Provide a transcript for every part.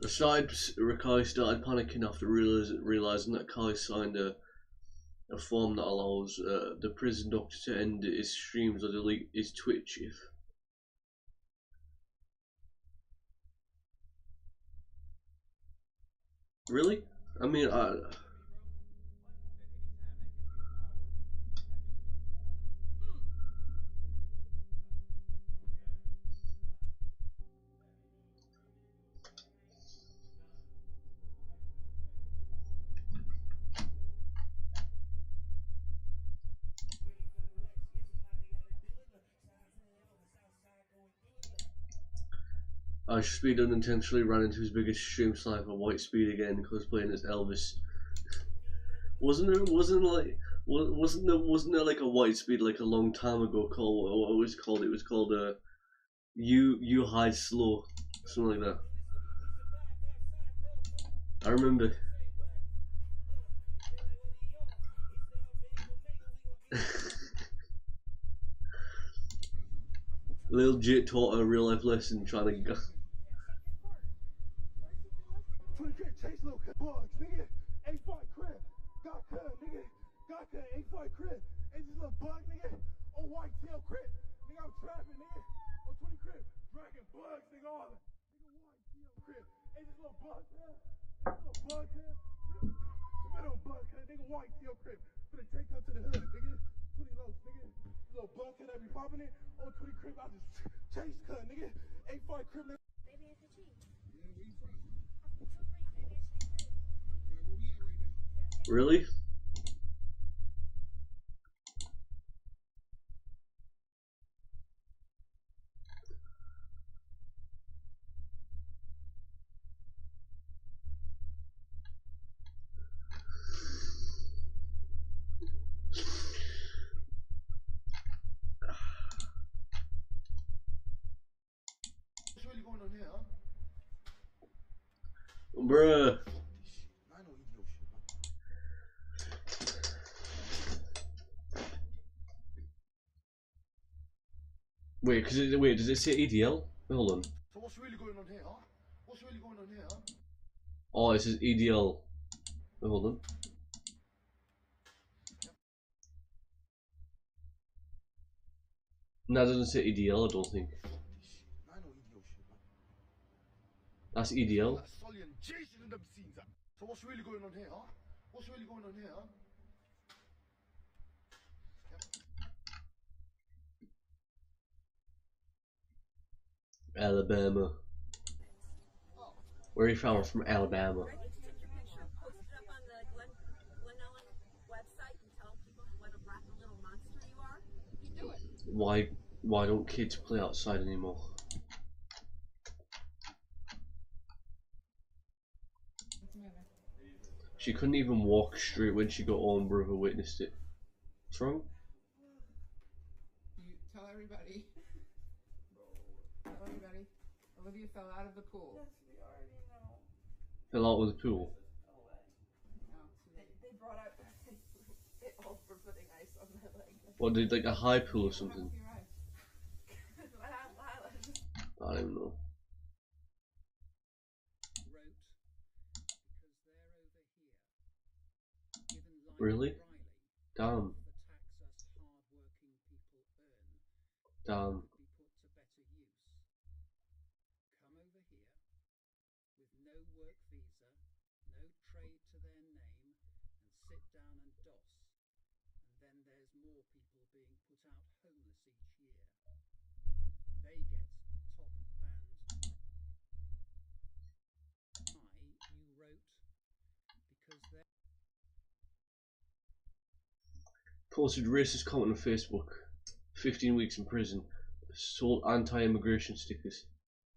Kai started panicking after realizing that Kai signed a form that allows the prison doctor to end his streams or delete his Twitch if. Really? I mean, Speed unintentionally ran into his biggest stream sniper, White Speed again, cosplaying as Elvis. Wasn't there like a White Speed like a long time ago called what was it called? It was called You Hide Slow, something like that. I remember. Lil Jit taught a real life lesson trying to go. Chase little bugs, nigga. A5 crib. Got cut, nigga. Got cut. A5 crib. It's just a little bug, nigga. On white tail crib. Nigga, I'm trapping, nigga. On 20 crib. Dragging bugs, nigga. All of it. Nigga, white tail crib. It's just a little bug, man. It's a little bug, man. Spit on bug, nigga. White tail crib. Finna take her to the hood, nigga. 20 lows, nigga. Little bug cut, I be popping it. On 20 crib, I just chase cut, nigga. A5 crib, nigga. Maybe it's a cheat. Yeah, where you from? Really? What's really going on here, huh? Bruh. Wait, does it say EDL? Wait, hold on. So what's really going on here, huh? What's really going on here, huh? Oh, it says EDL. Wait, hold on. No, it doesn't say EDL, I don't think. That's EDL. So what's really going on here, huh? What's really going on here, huh? Alabama. Where are you from? I'm from Alabama. Why don't kids play outside anymore? She couldn't even walk straight when she got home. Brother witnessed it. What's wrong? You tell everybody. Tell everybody. Olivia fell out of the pool. Yes, we already know. Fell out of the pool. No, they brought out it all for putting ice on my leg. What, did like a high pool or something? I don't know. Really? Damn. Damn. Posted racist comment on Facebook. 15 weeks in prison. Sold anti-immigration stickers.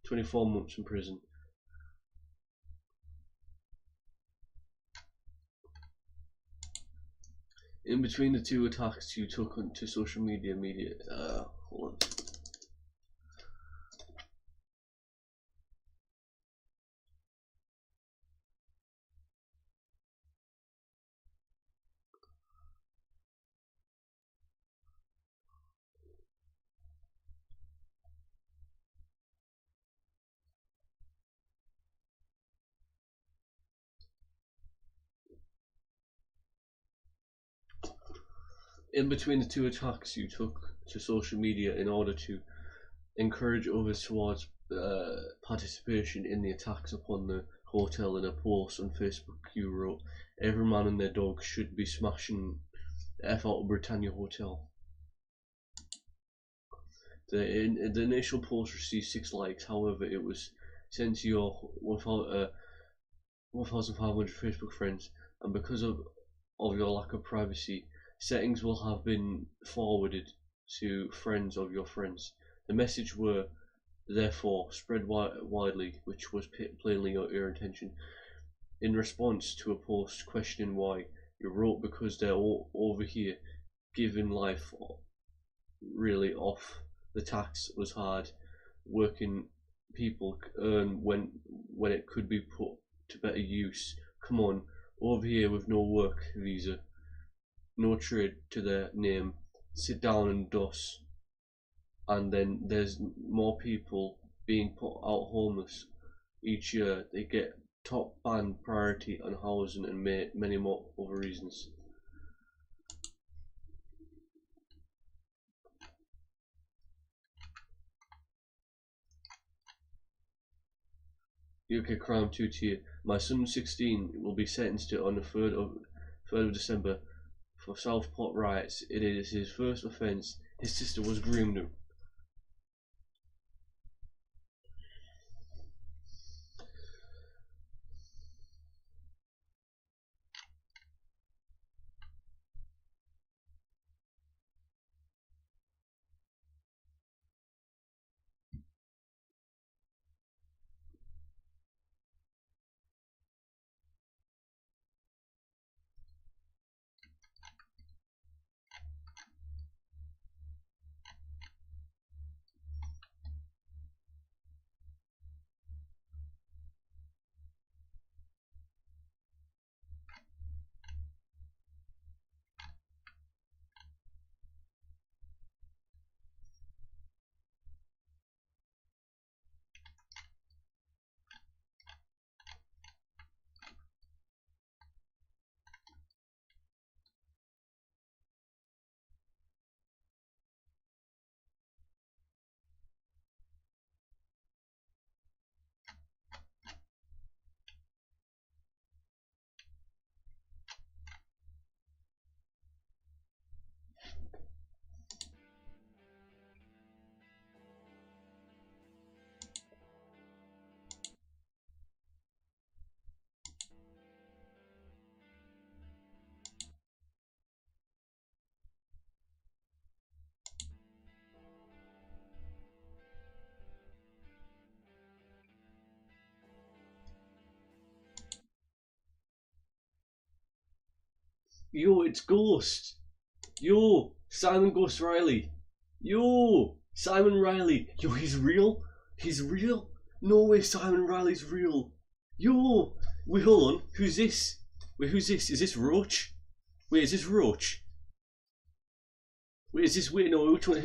24 months in prison. In between the two attacks, you took to social media. Hold on. in between the two attacks, you took to social media in order to encourage others towards participation in the attacks upon the hotel. In a post on Facebook, you wrote, "Every man and their dog should be smashing the F out of Britannia Hotel." The initial post received 6 likes, however, it was sent to your 1,500 Facebook friends, and because of your lack of privacy, settings will have been forwarded to friends of your friends. The message were therefore spread widely, which was plainly your intention. In response to a post questioning why, you wrote, "Because they're all over here giving life really off the tax was hard. Working people earn when it could be put to better use. Come on, over here with no work visa, no trade to their name, sit down and DOS." And then there's more people being put out homeless each year. They get top band priority on housing and many more other reasons. UK crime 2-tier. My son 16 will be sentenced on the 3rd of December for Southport riots. It is his first offence. His sister was groomed him. Yo, it's Ghost. Yo, Simon Ghost Riley. Yo, Simon Riley. Yo, he's real. He's real. No way, Simon Riley's real. Yo, wait, hold on. Who's this? Wait, who's this? Is this Roach? Wait, is this Roach? Wait, is this? Wait, no, which one?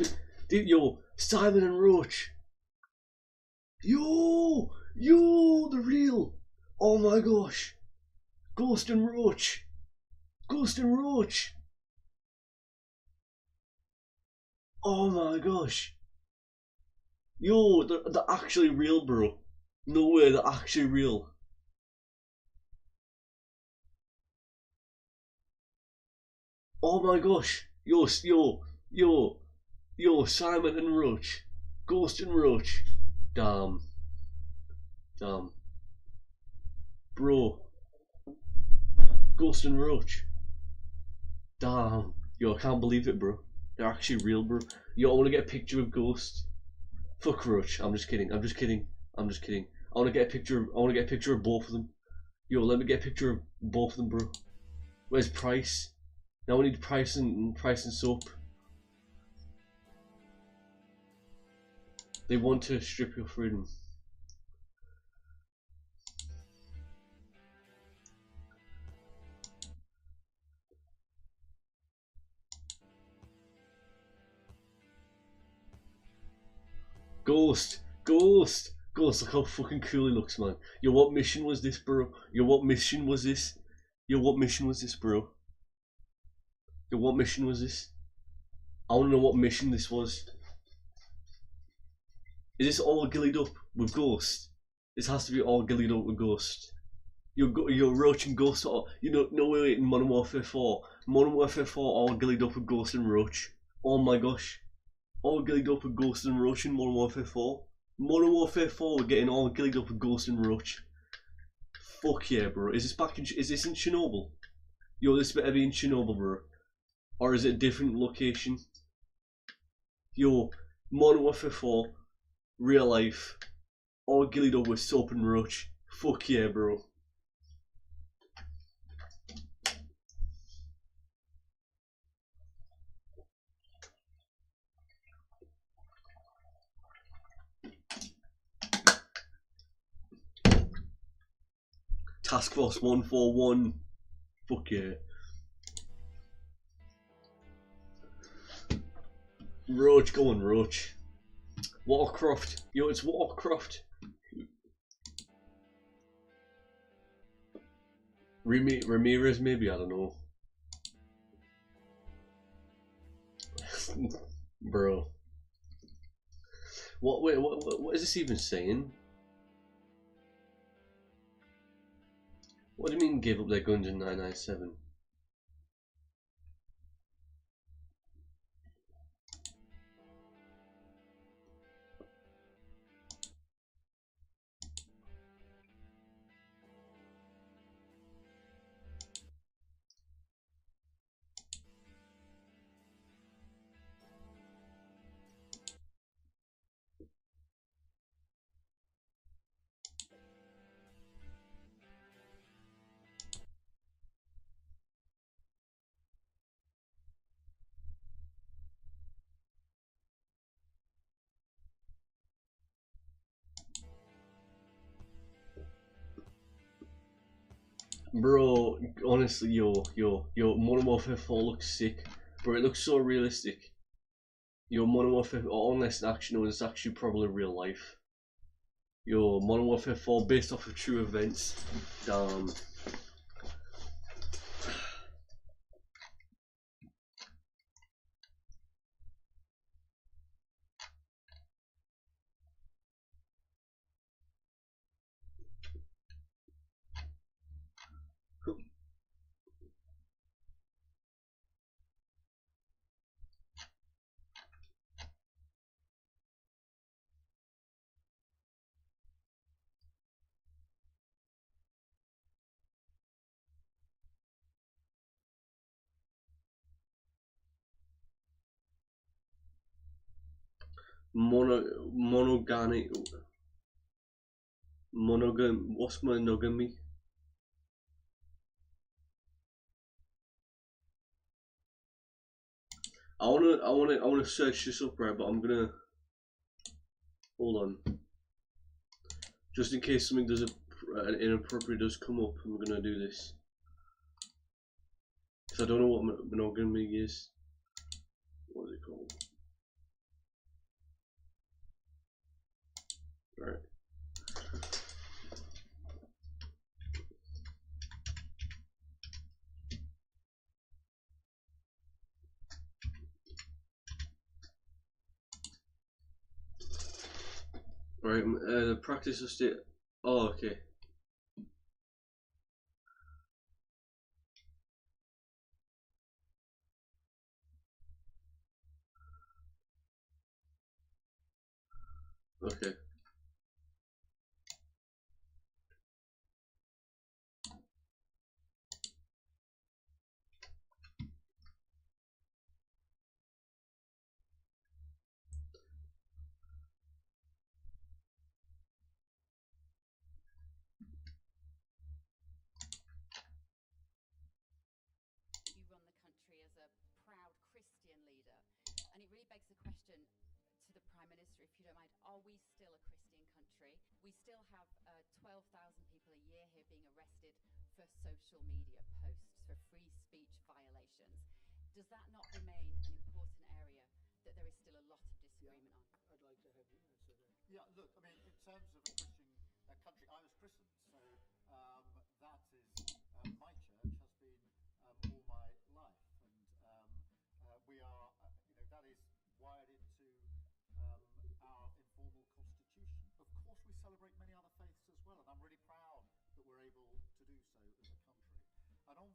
Yo, Simon and Roach. Yo, the real. Oh my gosh. Ghost and Roach. Ghost and Roach. Oh my gosh. Yo, they're actually real, bro. No way, they're actually real. Oh my gosh. Yo, Simon and Roach. Ghost and Roach. Damn. Bro. Ghost and Roach. Damn. Yo, I can't believe it, bro. They're actually real, bro. Yo, I want to get a picture of Ghost. Fuck Roach. I'm just kidding. I want to get a picture of both of them. Yo, let me get a picture of both of them, bro. Where's Price? Now we need Price and Soap. They want to strip your freedom. Ghost, look how fucking cool he looks, man. Yo, what mission was this, bro? Yo, what mission was this, bro? Yo, what mission was this? I want to know what mission this was. Is this all gillied up with Ghost? This has to be all gillied up with Ghost. You're Roach and Ghost, or you know, no wait, in Modern Warfare 4. Modern Warfare 4 all gillied up with Ghost and Roach. Oh my gosh. All gillied up with Ghost and Roach in Modern Warfare 4. Modern Warfare 4 we're getting all gillied up with Ghost and Roach. Fuck yeah, bro. Is this back in, is this in Chernobyl? Yo, this better be in Chernobyl, bro. Or is it a different location? Yo, Modern Warfare 4, real life, all gillied up with Soap and Roach. Fuck yeah, bro. Task Force 141. Fuck yeah. Roach, go on, Roach. Warcraft. Yo, it's Warcraft. Ramirez, maybe? I don't know. Bro. Wait, what is this even saying? What do you mean gave up their guns in 997? Bro, honestly, yo, Modern Warfare 4 looks sick. Bro, it looks so realistic. Yo, Modern Warfare, unless action, it's actually probably real life. Yo, Modern Warfare 4 based off of true events. Damn. Monogamy. What's monogamy? I wanna search this up, right? But I'm gonna hold on, just in case something inappropriate does come up. I'm gonna do this because I don't know what monogamy is. What is it called? Right. Right, the practice of state. Oh, okay. Okay.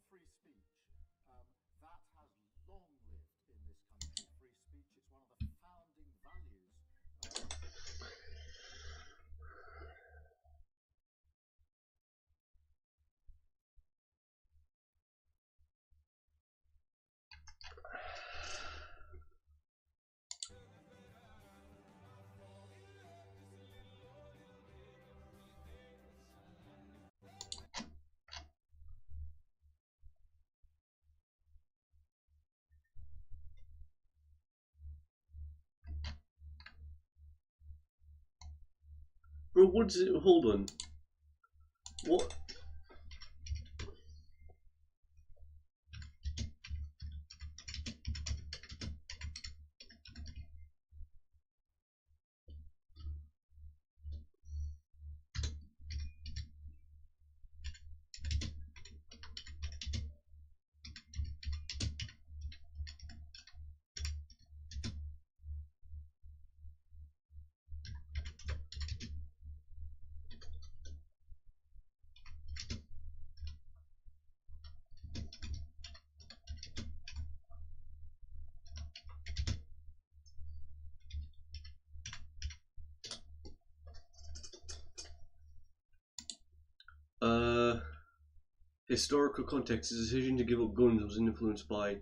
free speech. That has long lived in this country. Free speech, it's one of the founding values. Bro, what's it? Hold on. What? Historical context. The decision to give up guns was influenced by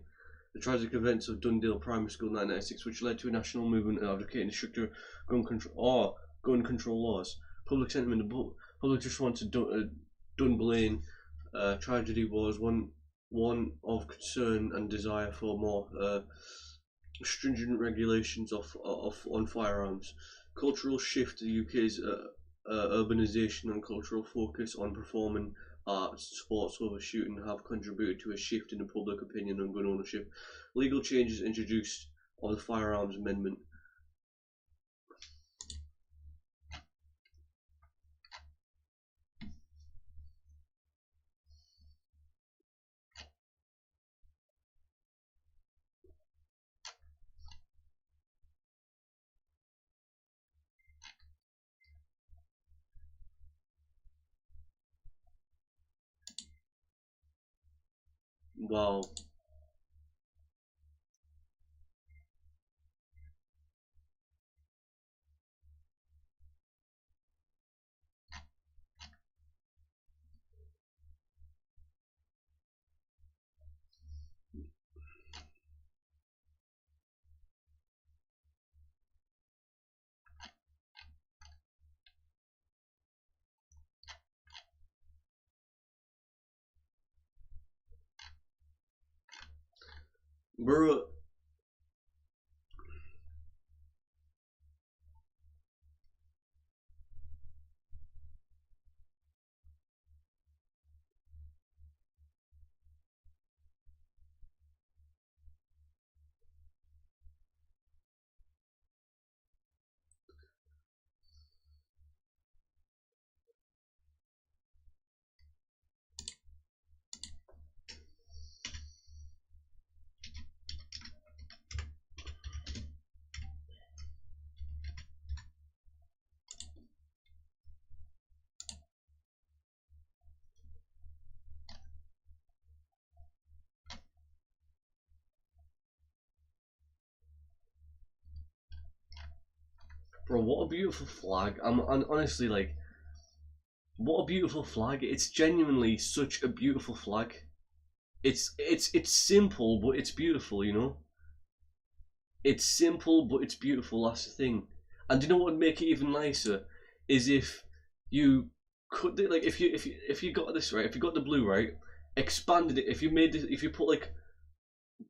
the tragic events of Dundale Primary School in 1996, which led to a national movement advocating stricter gun control laws. Public sentiment, the public response to Dunblane tragedy was one of concern and desire for more stringent regulations on firearms. Cultural shift. The UK's urbanisation and cultural focus on performing arts, sports overshooting have contributed to a shift in the public opinion on gun ownership. Legal changes introduced of the Firearms Amendment. Wow. Bro, what a beautiful flag. I'm honestly like, what a beautiful flag. It's genuinely such a beautiful flag. It's simple, but it's beautiful, you know? It's simple, but it's beautiful, that's the thing. And do you know what would make it even nicer? Is if you could, like, if you got this right, if you got the blue right, expanded it, if you put like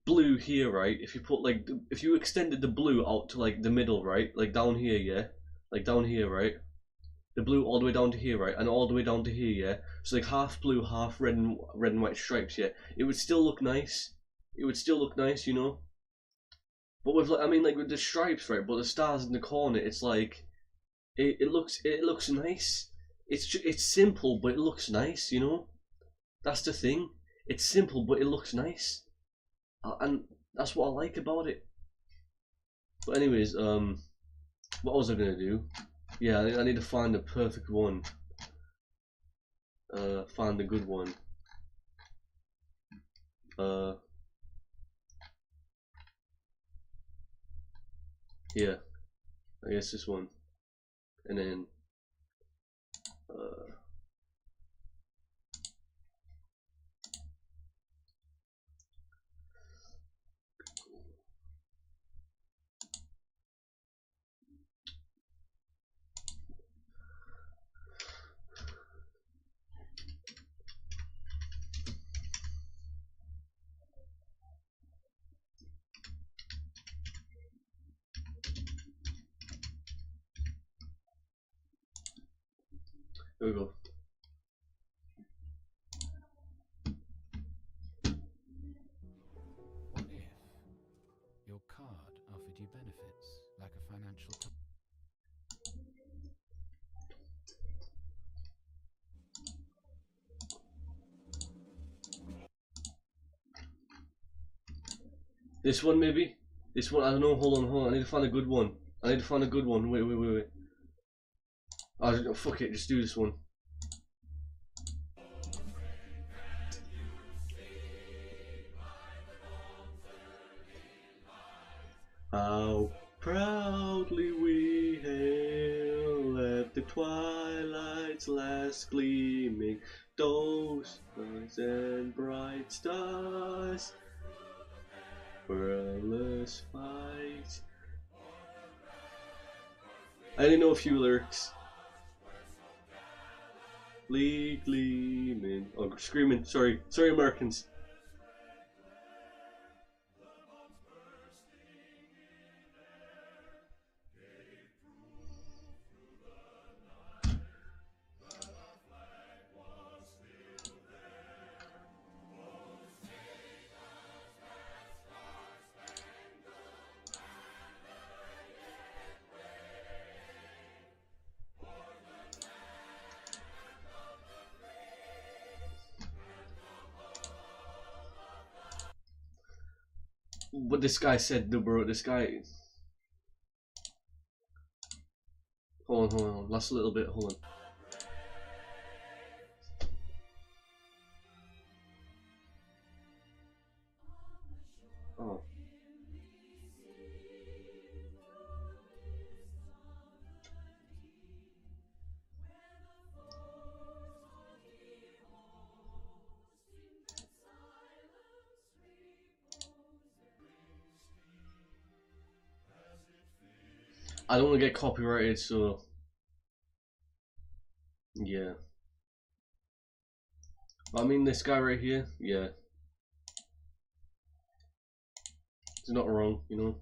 blue here, right, if you extended the blue out to like the middle, right, like down here, yeah, like down here, right, the blue all the way down to here, right, and all the way down to here, yeah, so like half blue, half red and white stripes, yeah, it would still look nice. It would still look nice, you know. But with, like, I mean, like with the stripes, right, but the stars in the corner, it's like it looks nice. It's simple, but it looks nice, you know. That's the thing. It's simple, but it looks nice, and that's what I like about it. But anyways, what was I gonna do? Yeah, I need to find the perfect one. Find the good one. Here, I guess this one, and then here we go. What if your card offered you benefits like a financial This one maybe? This one, I don't know, hold on, I need to find a good one. Wait. Oh, fuck it, just do this one. How proudly we hail at the twilight's last gleaming, those nice and bright stars. Perilous fight. I didn't know a few lyrics. Gleaming. Oh, screaming. Sorry, Americans. What this guy said though, bro, this guy... Hold on, last little bit, hold on. Oh. I don't want to get copyrighted, so yeah. I mean, this guy right here, yeah, he's not wrong, you know.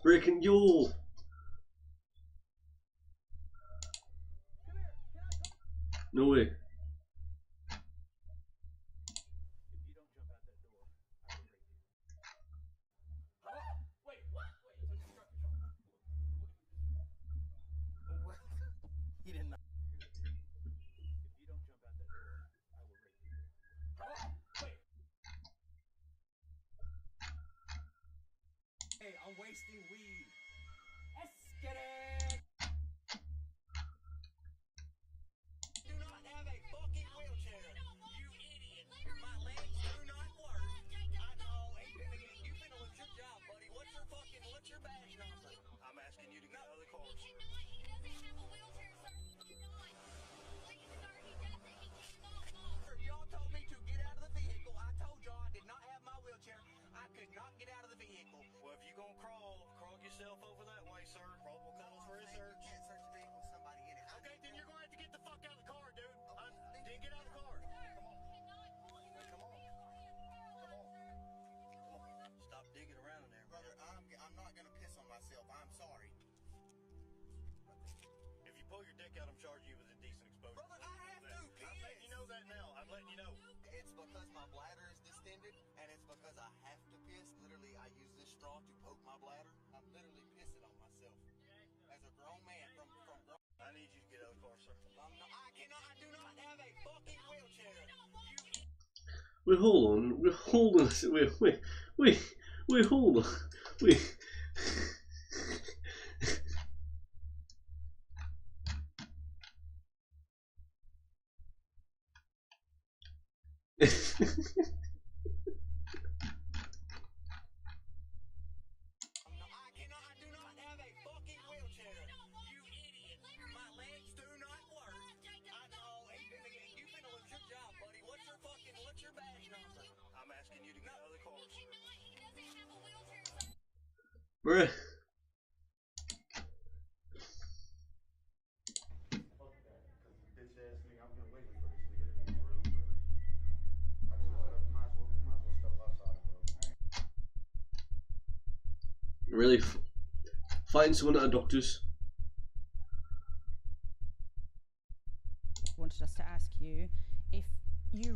Breaking yo. No way. wasting weed. Escalate! Do not have a fucking wheelchair. You idiot. My legs do not work. I know. Hey, you finna lose your job, buddy. What's your badge number? I'm asking you to get out of the car. He doesn't have a wheelchair, sir. Please, sir, he doesn't. He cannot. Y'all told me to get out of the vehicle. I told y'all I did not have my wheelchair. I could not get out of the vehicle. Well, if you gonna crawl yourself over that way, sir. Probable cause for a search. You can't search a vehicle with somebody in it. Okay, then you're gonna have to get the fuck out of the car, dude. Then get out of the car. Come on. Stop digging around in there, Brother, I'm not gonna piss on myself. I'm sorry. If you pull your dick out, I'm charging you with indecent exposure. Brother, I have to piss. I'm letting you know that now. I'm letting you know. It's because my bladder is distended, and it's because I have to piss. Literally, I use this straw to poke my bladder. I'm literally pissing on myself. As a grown man from grown... I need you to get out of the car, sir. I do not have a fucking wheelchair. Wait, hold on. Hold on. Wait, hold on. Wait. I do not have a fucking wheelchair. You idiot. My legs do not work. I know. Hey, you finna lose your job, buddy. What's your badge number? I'm asking you to get out of the car. He doesn't have a wheelchair, sir. Bruh. Fuck that, cause the bitch ass nigga, I've been waiting for this nigga to be for real, bro. I just might as well step outside, bro. Really? Fighting someone at a doctor's? Wanted us to ask you if you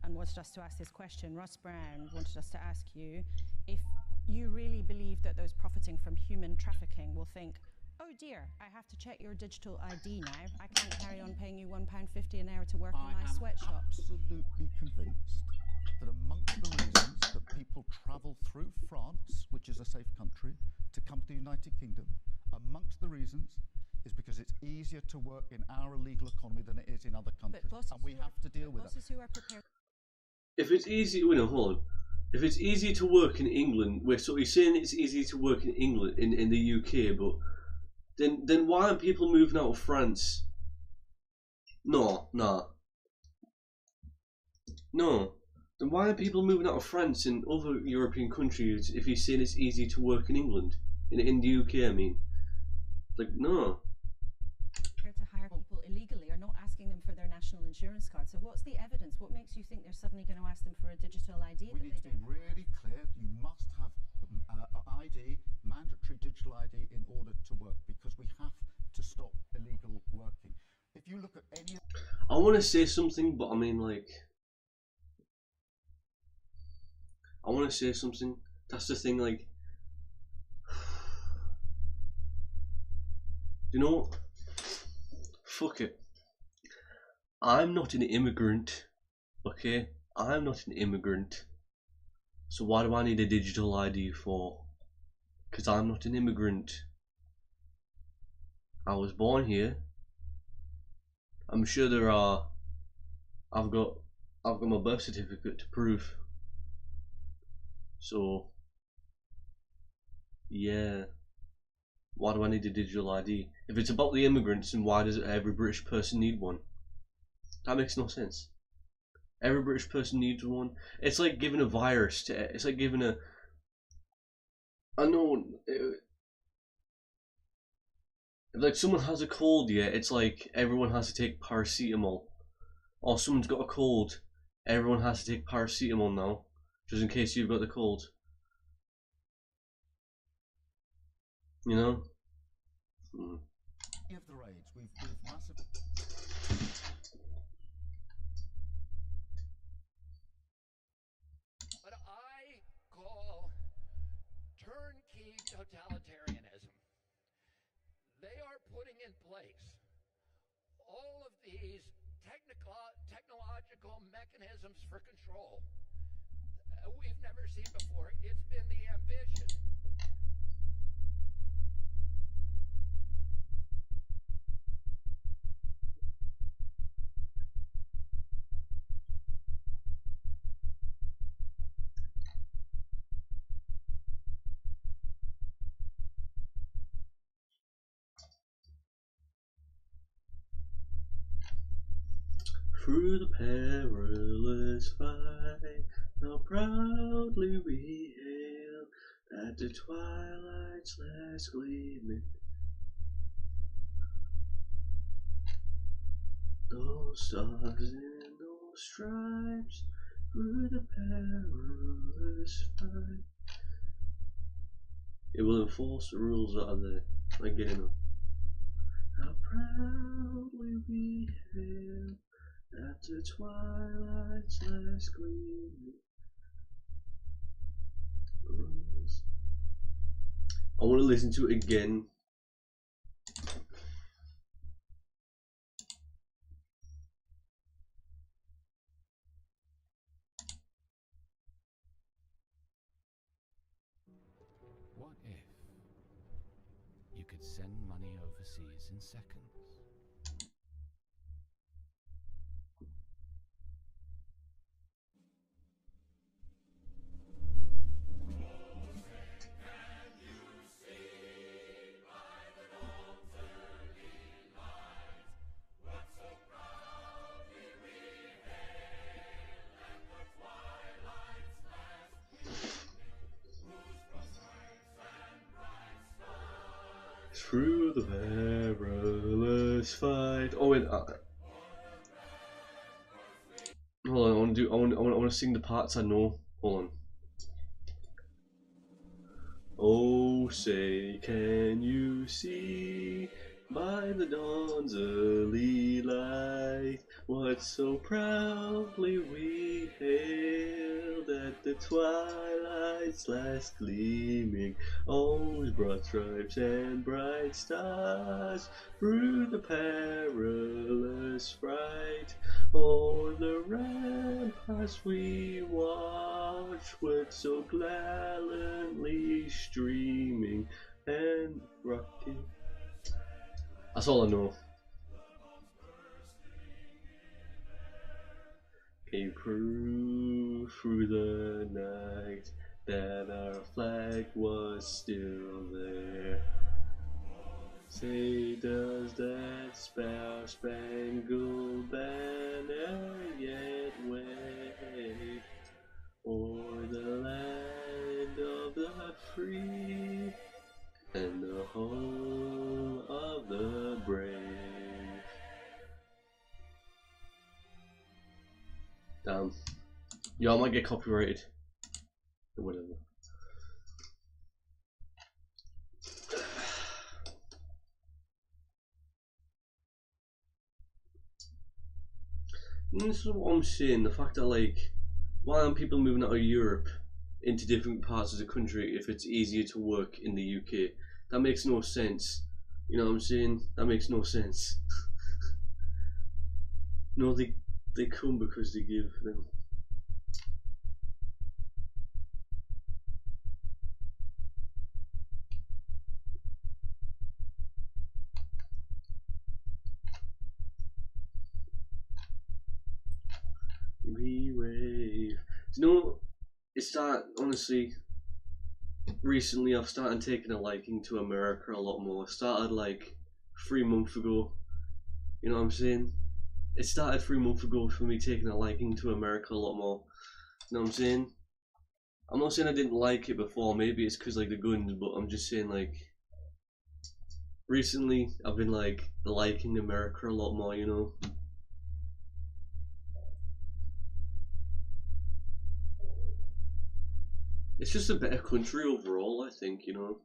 and wanted us to ask this question. Ross Brown wanted us to ask you if you really believe that those profiting from human trafficking will think, oh dear, I have to check your digital ID now. I can't carry on paying you £1.50 an hour to work in my sweatshop. Absolutely convinced that amongst the reasons that people travel through France, which is a safe country, to come to the United Kingdom, amongst the reasons is because it's easier to work in our illegal economy than it is in other countries, and we have to deal with it. Bosses who are prepared. If it's easy, wait, no, hold on. If it's easy to work in England, so he's saying it's easy to work in England, in the UK, but then why aren't people moving out of France? No. Then why are people moving out of France and other European countries if he's saying it's easy to work in England? In the UK, I mean. Like, no. To hire people illegally or not asking them for their national insurance card. So what's the evidence? What makes you think they're suddenly going to ask them for a digital ID? We need to be really clear. You must have ID, mandatory digital ID, in order to work, because we have to stop illegal working. If you look at any... I want to say something, but I mean, like... I want to say something. That's the thing, like... You know what? Fuck it. I'm not an immigrant, okay? I'm not an immigrant. So why do I need a digital ID for? Because I'm not an immigrant. I was born here. I'm sure there are... I've got my birth certificate to prove. So... yeah. Why do I need a digital ID? If it's about the immigrants, then why does every British person need one? That makes no sense. Every British person needs one. It's like giving a virus to... It's like giving a... I know... if like someone has a cold, yeah, it's like everyone has to take paracetamol. Or someone's got a cold, everyone has to take paracetamol now, just in case you've got the cold. You know? Of the raids, we've massive... What I call turnkey totalitarianism. They are putting in place all of these technological mechanisms for control. we've never seen before. It's been the ambition. Through the perilous fight, how proudly we hail at the twilight's last gleaming. No stars and no stripes, through the perilous fight. It will enforce the rules that are there. I get it. How proudly we hail at the twilight's last gleaming. I want to listen to it again. What if you could send money overseas in seconds? Through the perilous fight. Oh wait, hold on. I want to sing the parts I know. Hold on. Oh, say, can you see by the dawn's early light what so proudly we hailed at the twilight's last gleaming? Always broad stripes and bright stars through the perilous fright. O'er the ramparts we watchward so gallantly streaming and rocking. That's all I know. Came through the night that our flag was still there. Say, does that star-spangled banner yet wave o'er the land of the free and the home of the brave? Damn. Yeah, I might get copyrighted. Or whatever. And this is what I'm saying, the fact that, like, why aren't people moving out of Europe into different parts of the country if it's easier to work in the UK? That makes no sense. You know what I'm saying? That makes no sense. No, they come because they give them. We rave. You know, it's that, honestly, recently I've started taking a liking to America a lot more. It started like 3 months ago. You know what I'm saying? It started 3 months ago for me taking a liking to America a lot more. You know what I'm saying? I'm not saying I didn't like it before, maybe it's because like the guns, but I'm just saying like recently I've been like liking America a lot more, you know? It's just a better country overall, I think, you know?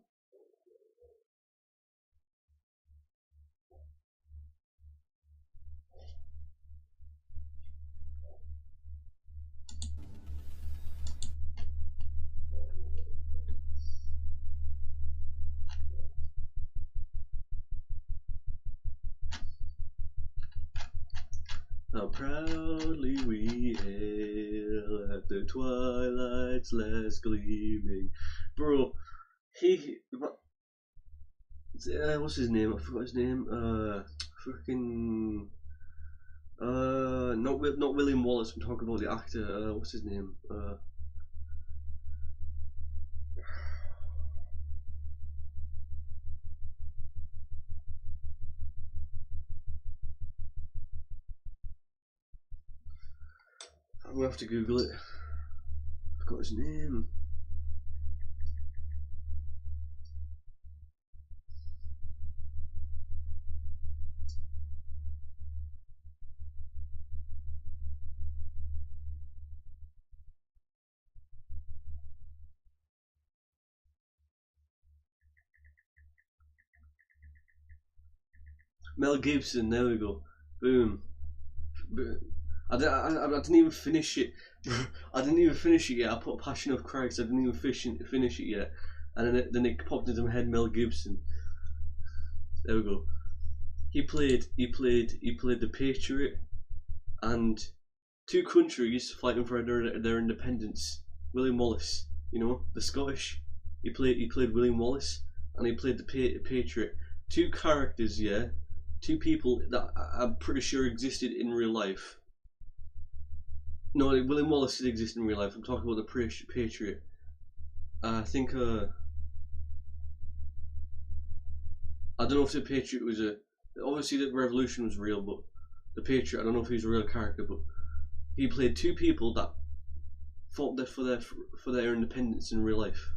How proudly we hail at the twilight's last gleaming. Bro, what's his name? I forgot his name. Not William Wallace. I'm talking about the actor. What's his name? I'm gonna have to Google it. I forgot his name. Mel Gibson, there we go. Boom. I didn't even finish it. I didn't even finish it yet. I put Passion of Christ. I didn't even finish it yet, and then it popped into my head. Mel Gibson. There we go. He played the Patriot, and two countries fighting for their independence. William Wallace, you know, the Scottish. He played William Wallace, and he played the Patriot. Two characters, yeah. Two people that I'm pretty sure existed in real life. No, William Wallace did exist in real life. I'm talking about the Patriot. I think I don't know if the Patriot was obviously the Revolution was real, but the Patriot, I don't know if he's a real character, but he played two people that fought for their independence in real life.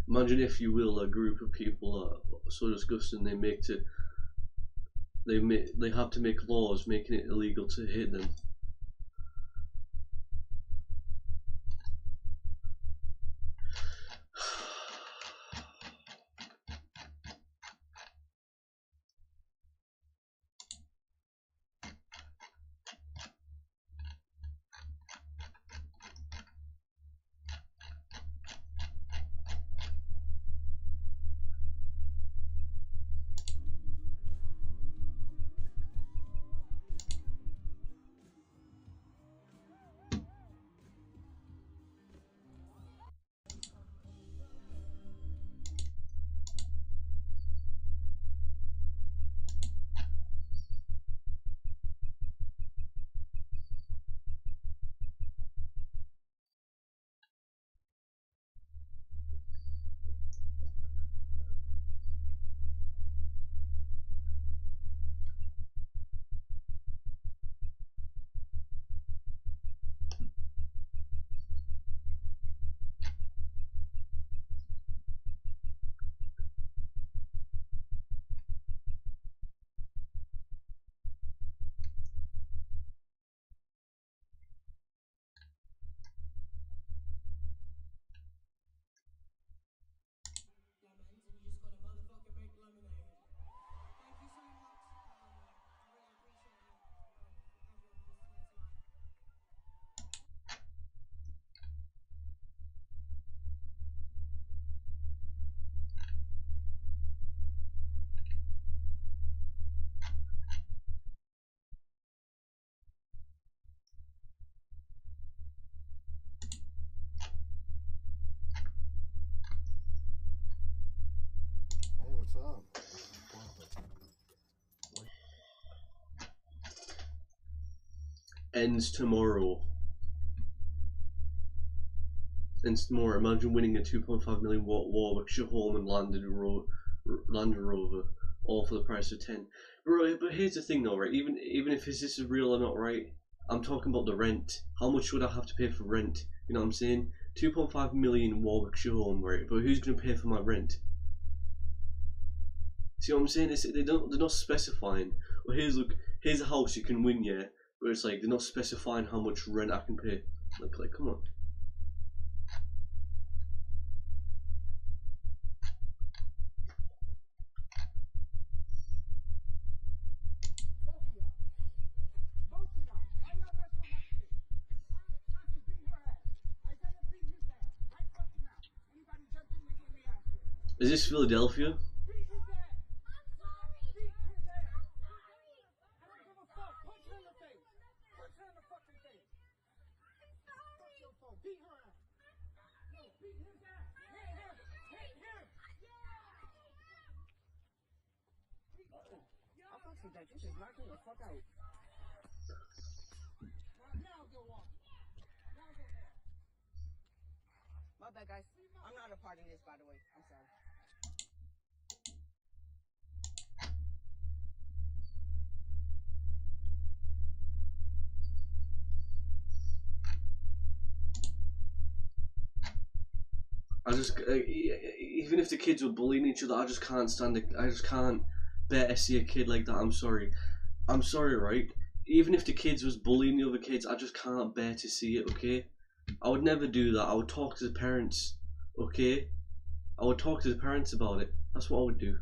Imagine, if you will, a group of people that are so disgusting they have to make laws making it illegal to hate them. Ends tomorrow. Ends tomorrow. Imagine winning a 2.5 million Warwickshire home and Land Rover, all for the price of 10. But here's the thing though, right? Even if this is real or not, right? I'm talking about the rent. How much would I have to pay for rent? You know what I'm saying? 2.5 million Warwickshire home, right? But who's going to pay for my rent? See what I'm saying? They're not specifying. Well, here's a house you can win, yeah, but it's like they're not specifying how much rent I can pay. Like come on. Is this Philadelphia? My bad, guys. I'm not a part of this, by the way. I'm sorry. I just, even if the kids were bullying each other, I just can't stand it. I just can't bear to see a kid like that. I'm sorry, right? Even if the kids was bullying the other kids, I just can't bear to see it. Okay, I would never do that. I would talk to the parents. Okay, I would talk to the parents about it. That's what I would do.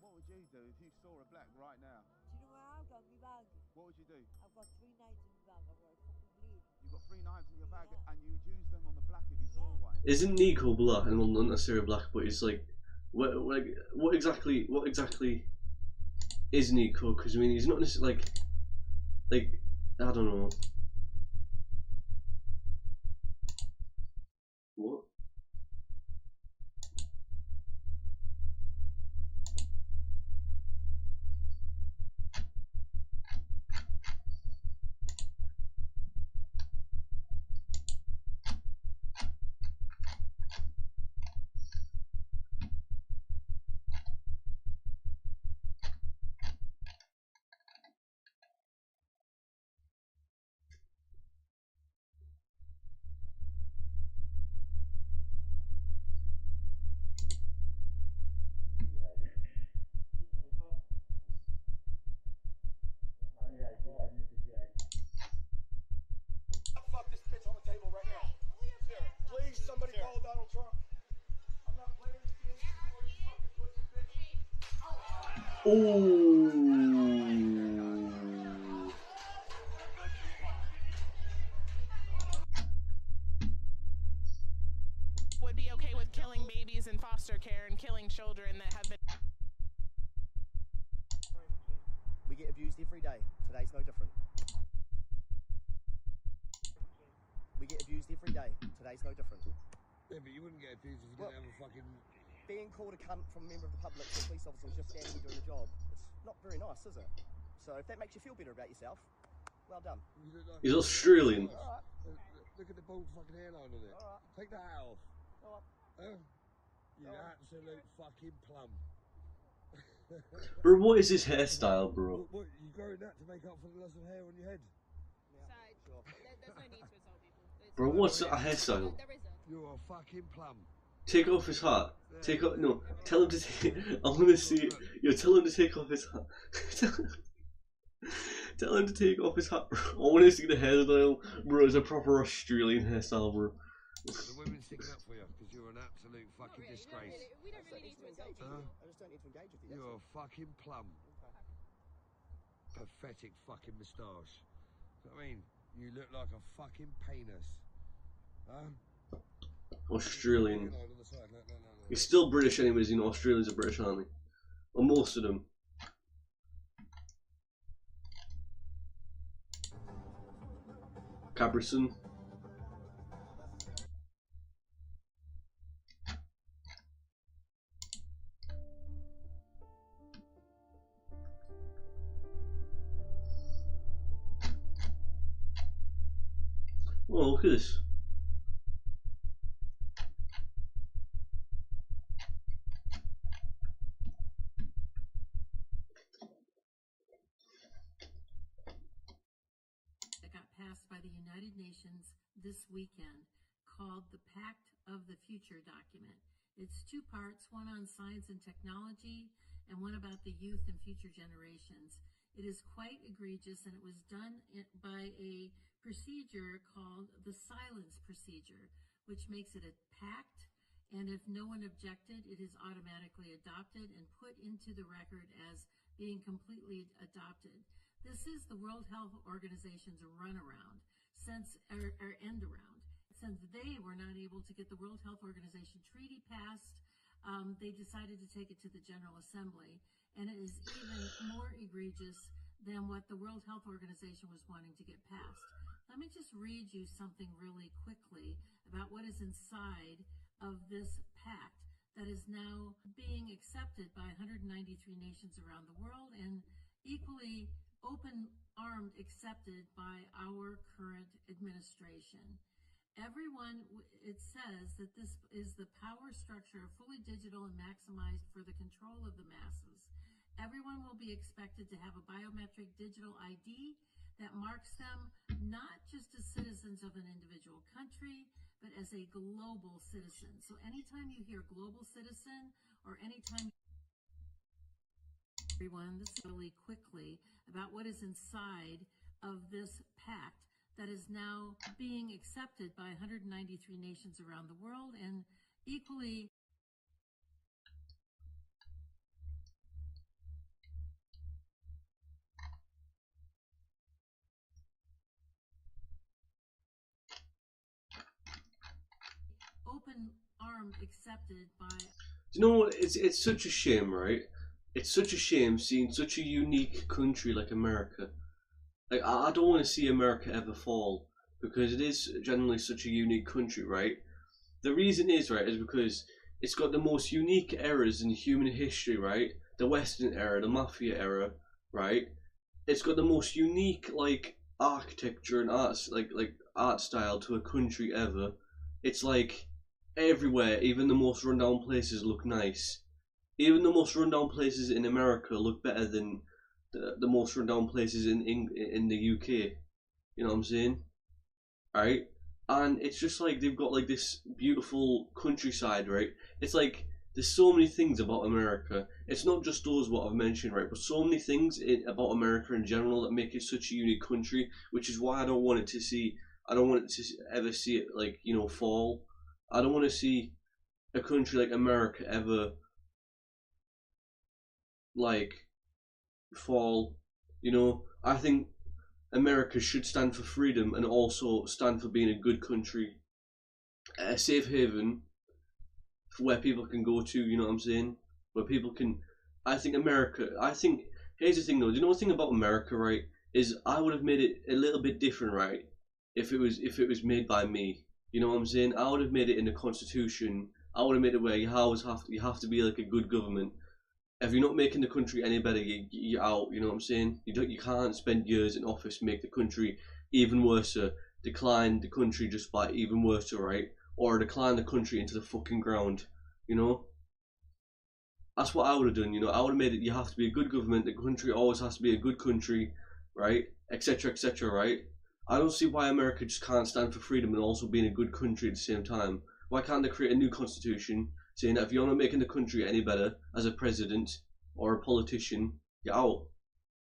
What would you do if you saw a black right now? Do you know what I've got in my bag? What would you do? I've got 3 knives in my bag. I've got a fucking blade. You've got 3 knives in your bag and you would use them on the black if you saw one? Isn't Nico black? And well, not necessarily black, but it's like, what exactly is Nico? Because I mean, he's not necessarily like I don't know. What? Fuck this bitch on the table right now. Please, somebody call Donald Trump. I'm not playing this game anymore, you fucking pussy bitch. Would be okay with killing babies in foster care and killing children that have been. We get abused every day. Today's no different. We get abused every day. Today's no different. Yeah, but you wouldn't get abused if you didn't have a fucking... Being called a cunt from a member of the public to a police officer who's just standing here doing a job, it's not very nice, is it? So if that makes you feel better about yourself, well done. He's Australian. Alright. Look at the bald fucking hairline on it. Alright. Take that hat off. Alright. You absolute fucking plum. Bro, what is his hairstyle, bro? What, you growing that to make up for the loss of hair on your head? Sure. There's no need to insult people. Bro, what's a hairstyle? You're a fucking plum. Take off his hat. Take off. No, tell him to take. I want to see. Yo, tell him to take off his hat. Tell him to take off his hat, bro. I want to see the hairstyle, bro. It's a proper Australian hairstyle, bro. The women's sticking up for you because you're an absolute fucking disgrace. We don't really need to insult people. I just don't need to engage with you. You're a fucking plum. Pathetic fucking moustache. I mean, you look like a fucking penis. Huh? Australian. He's still British anyways, you know, Australians are British, aren't they? Well, most of them. Caberson. Oh, look at this. That got passed by the United Nations this weekend, called the Pact of the Future document. It's two parts, one on science and technology and one about the youth and future generations. It is quite egregious, and it was done by a procedure called the silence procedure, which makes it a pact, and if no one objected, it is automatically adopted and put into the record as being completely adopted. This is the World Health Organization's runaround, or end around. Since they were not able to get the World Health Organization treaty passed, they decided to take it to the General Assembly, and it is even more egregious than what the World Health Organization was wanting to get passed. Let me just read you something really quickly about what is inside of this pact that is now being accepted by 193 nations around the world and equally open-armed accepted by our current administration. Everyone, it says that this is the power structure, fully digital and maximized for the control of the masses. Everyone will be expected to have a biometric digital ID that marks them not just as citizens of an individual country, but as a global citizen. So anytime you hear global citizen, or anytime everyone, this is really quickly about what is inside of this pact that is now being accepted by 193 nations around the world and equally open-armed accepted by. Do you know what? It's such a shame, right? It's such a shame seeing such a unique country like America. Like, I don't want to see America ever fall, because it is generally such a unique country, right? The reason is, right, is because it's got the most unique eras in human history, right? The Western era, the Mafia era, right? It's got the most unique, like, architecture and arts, like art style to a country ever. It's like everywhere, even the most rundown places look nice. Even the most rundown places in America look better than the most rundown places in the UK. You know what I'm saying? Right? And it's just like they've got like this beautiful countryside, right? It's like there's so many things about America. It's not just those what I've mentioned, right? But so many things about America in general that make it such a unique country, which is why I don't want it to ever see it, like, you know, fall. I don't want to see a country like America ever, like, fall. You know, I think America should stand for freedom and also stand for being a good country, a safe haven for where people can go to. You know what I'm saying? Where people can. I think here's the thing though. Do you know the thing about America, right? Is I would have made it a little bit different, right? If it was made by me. You know what I'm saying? I would have made it in the Constitution. I would have made it where you have to be like a good government. If you're not making the country any better, you're out. You know what I'm saying? You can't spend years in office, make the country even worse, decline the country just by even worse, right? Or decline the country into the fucking ground. You know? That's what I would have done. You know, I would have made it. You have to be a good government. The country always has to be a good country, right? Etc. Etc. Right? I don't see why America just can't stand for freedom and also being a good country at the same time. Why can't they create a new constitution saying that if you're not making the country any better as a president or a politician, you're out?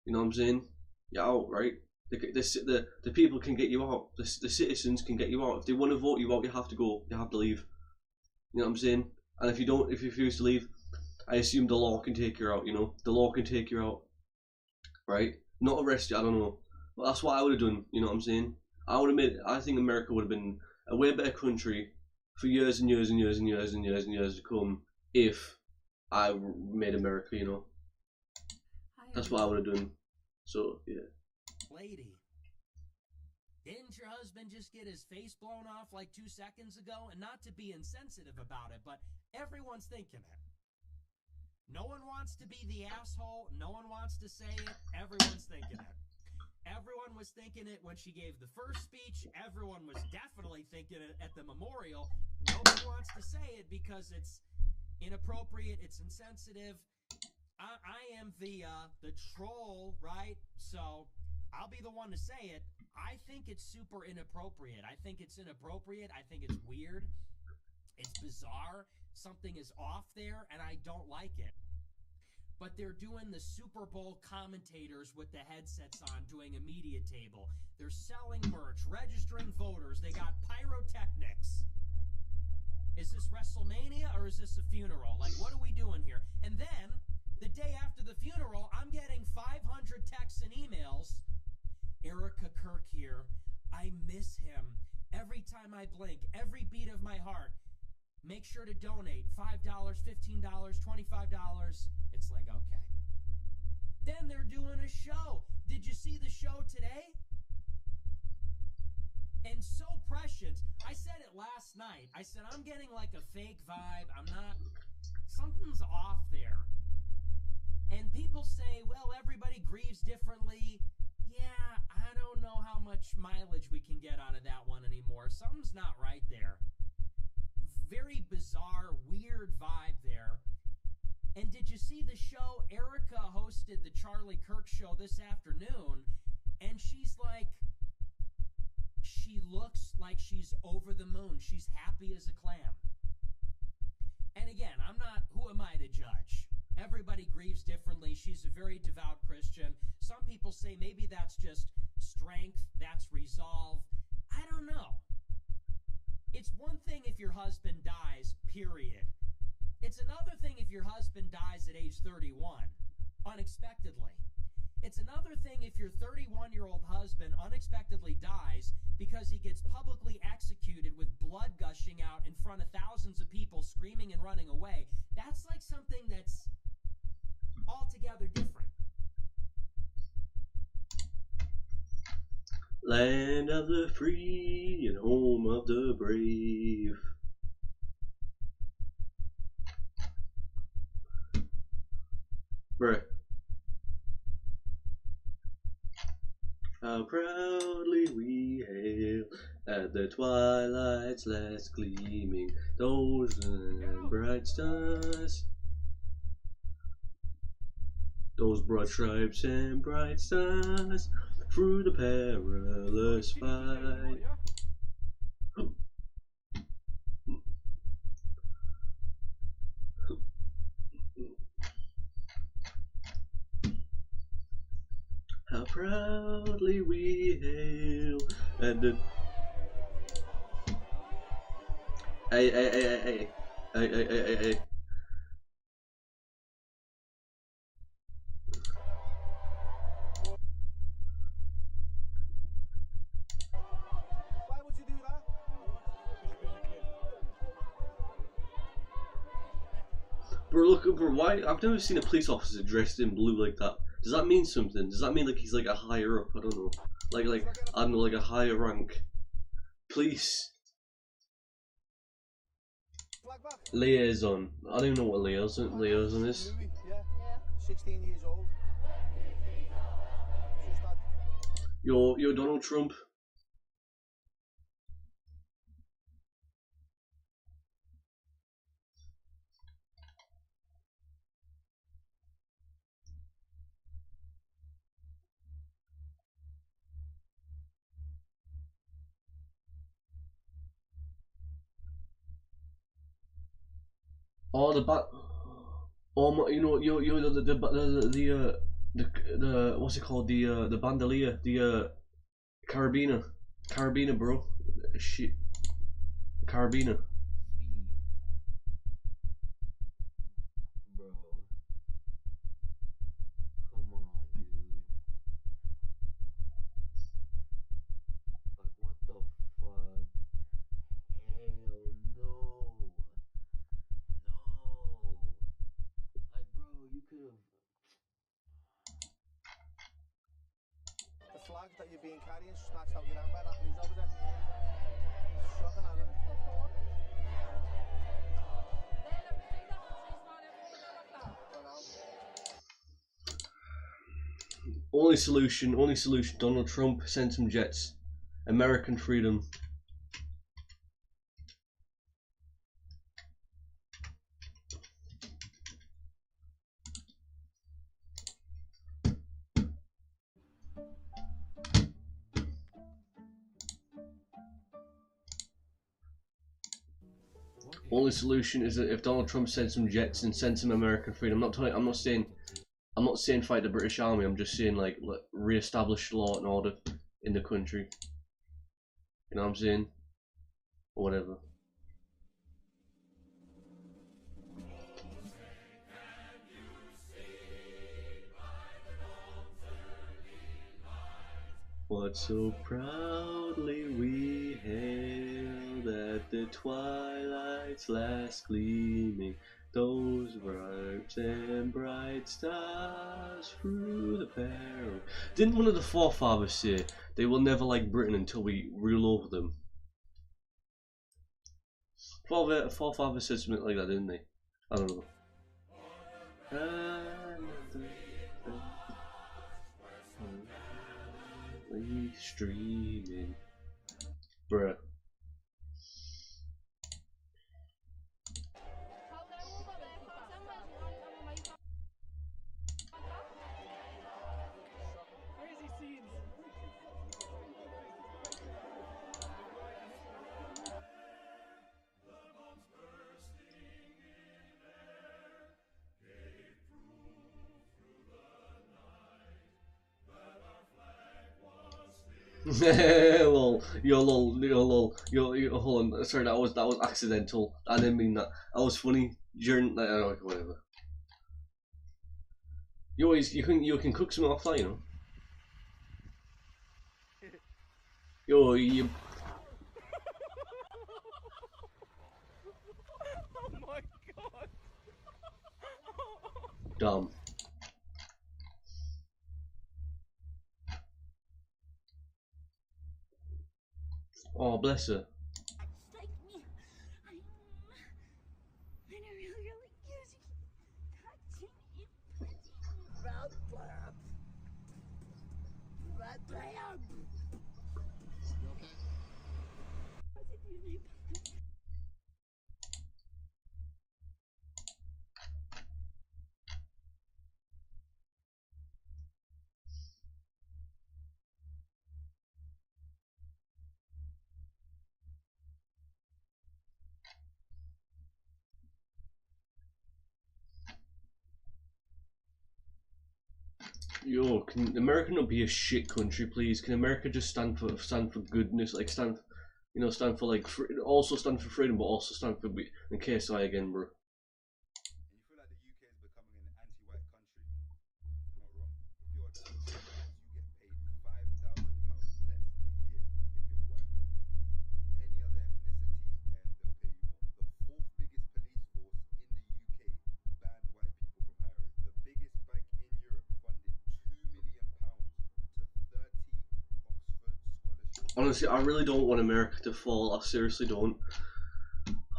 You know what I'm saying? You're out, right? The people can get you out. The citizens can get you out. If they want to vote you out, you have to go. You have to leave. You know what I'm saying? And if you refuse to leave, I assume the law can take you out. You know, the law can take you out, right? Not arrest you. I don't know. But that's what I would have done. You know what I'm saying? I think America would have been a way better country for years and years and years and years and years and years to come if I made America, you know. That's what I would have done. So, yeah. Lady, didn't your husband just get his face blown off like 2 seconds ago? And not to be insensitive about it, but everyone's thinking it. No one wants to be the asshole. No one wants to say it. Everyone's thinking it. Everyone was thinking it when she gave the first speech. Everyone was definitely thinking it at the memorial. Nobody wants to say it because it's inappropriate, it's insensitive. I am the troll, right? So I'll be the one to say it. I think it's super inappropriate. I think it's inappropriate. I think it's weird. It's bizarre. Something is off there, and I don't like it. But they're doing the Super Bowl commentators with the headsets on, doing a media table. They're selling merch, registering voters. They got pyrotechnics. Is this WrestleMania or is this a funeral? Like, what are we doing here? And then, the day after the funeral, I'm getting 500 texts and emails. Erica Kirk here. I miss him. Every time I blink, every beat of my heart. Make sure to donate. $5, $15, $25. It's like, okay. Then they're doing a show. Did you see the show today? And so prescient. I said it last night. I said, I'm getting like a fake vibe. I'm not... Something's off there. And people say, well, everybody grieves differently. Yeah, I don't know how much mileage we can get out of that one anymore. Something's not right there. Very bizarre, weird vibe there. And did you see the show? Erica hosted the Charlie Kirk show this afternoon, and she's like, she looks like she's over the moon. She's happy as a clam. And again, who am I to judge? Everybody grieves differently. She's a very devout Christian. Some people say maybe that's just strength, that's resolve. I don't know. It's one thing if your husband dies, period. It's another thing if your husband dies at age 31, unexpectedly. It's another thing if your 31-year-old husband unexpectedly dies because he gets publicly executed with blood gushing out in front of thousands of people screaming and running away. That's like something that's altogether different. Land of the free and home of the brave. Bruh. How proudly we hail at the twilight's last gleaming, those bright stars. Those broad stripes and bright stars through the perilous fight. How proudly we hail at the... Hey. Bro, look, bro, why? I've never seen a police officer dressed in blue like that. Does that mean something? Does that mean like he's like a higher up? I don't know. Like I don't know, like a higher rank. Police. Liaison. I don't even know what liaison is. Yeah. 16 years old. You're Donald Trump. Oh, the back. Oh my, you know, the what's it called? The bandolier, the carabiner, bro. Shit, carabiner. Bro, come on, dude. Like, what the fuck? Hell no. Like, bro, you could have. The flag that you've been carrying snatched out your hand by that police officer. Shocking, isn't it? Only solution, Donald Trump, send some jets. American freedom. Only solution is that if Donald Trump sends some jets and sends some American freedom. I'm not saying fight the British Army. I'm just saying like re-establish law and order in the country. You know what I'm saying? Or whatever. What so proudly we hailed at the twilight's last gleaming, those bright and bright stars through the peril. Didn't one of the forefathers say they will never like Britain until we rule over them? Forefather said something like that, didn't they? I don't know. Streaming, bruh. Lol, hold on, sorry, that was accidental. I didn't mean that. That was funny during, like, whatever. You can cook something off that, you know. Yo, you. Oh my god. Dumb. Oh, bless her. Yo, can America not be a shit country, please? Can America just stand for goodness, like stand for like also stand for freedom, but also stand for in KSI again, bro. Honestly, I really don't want America to fall. I seriously don't.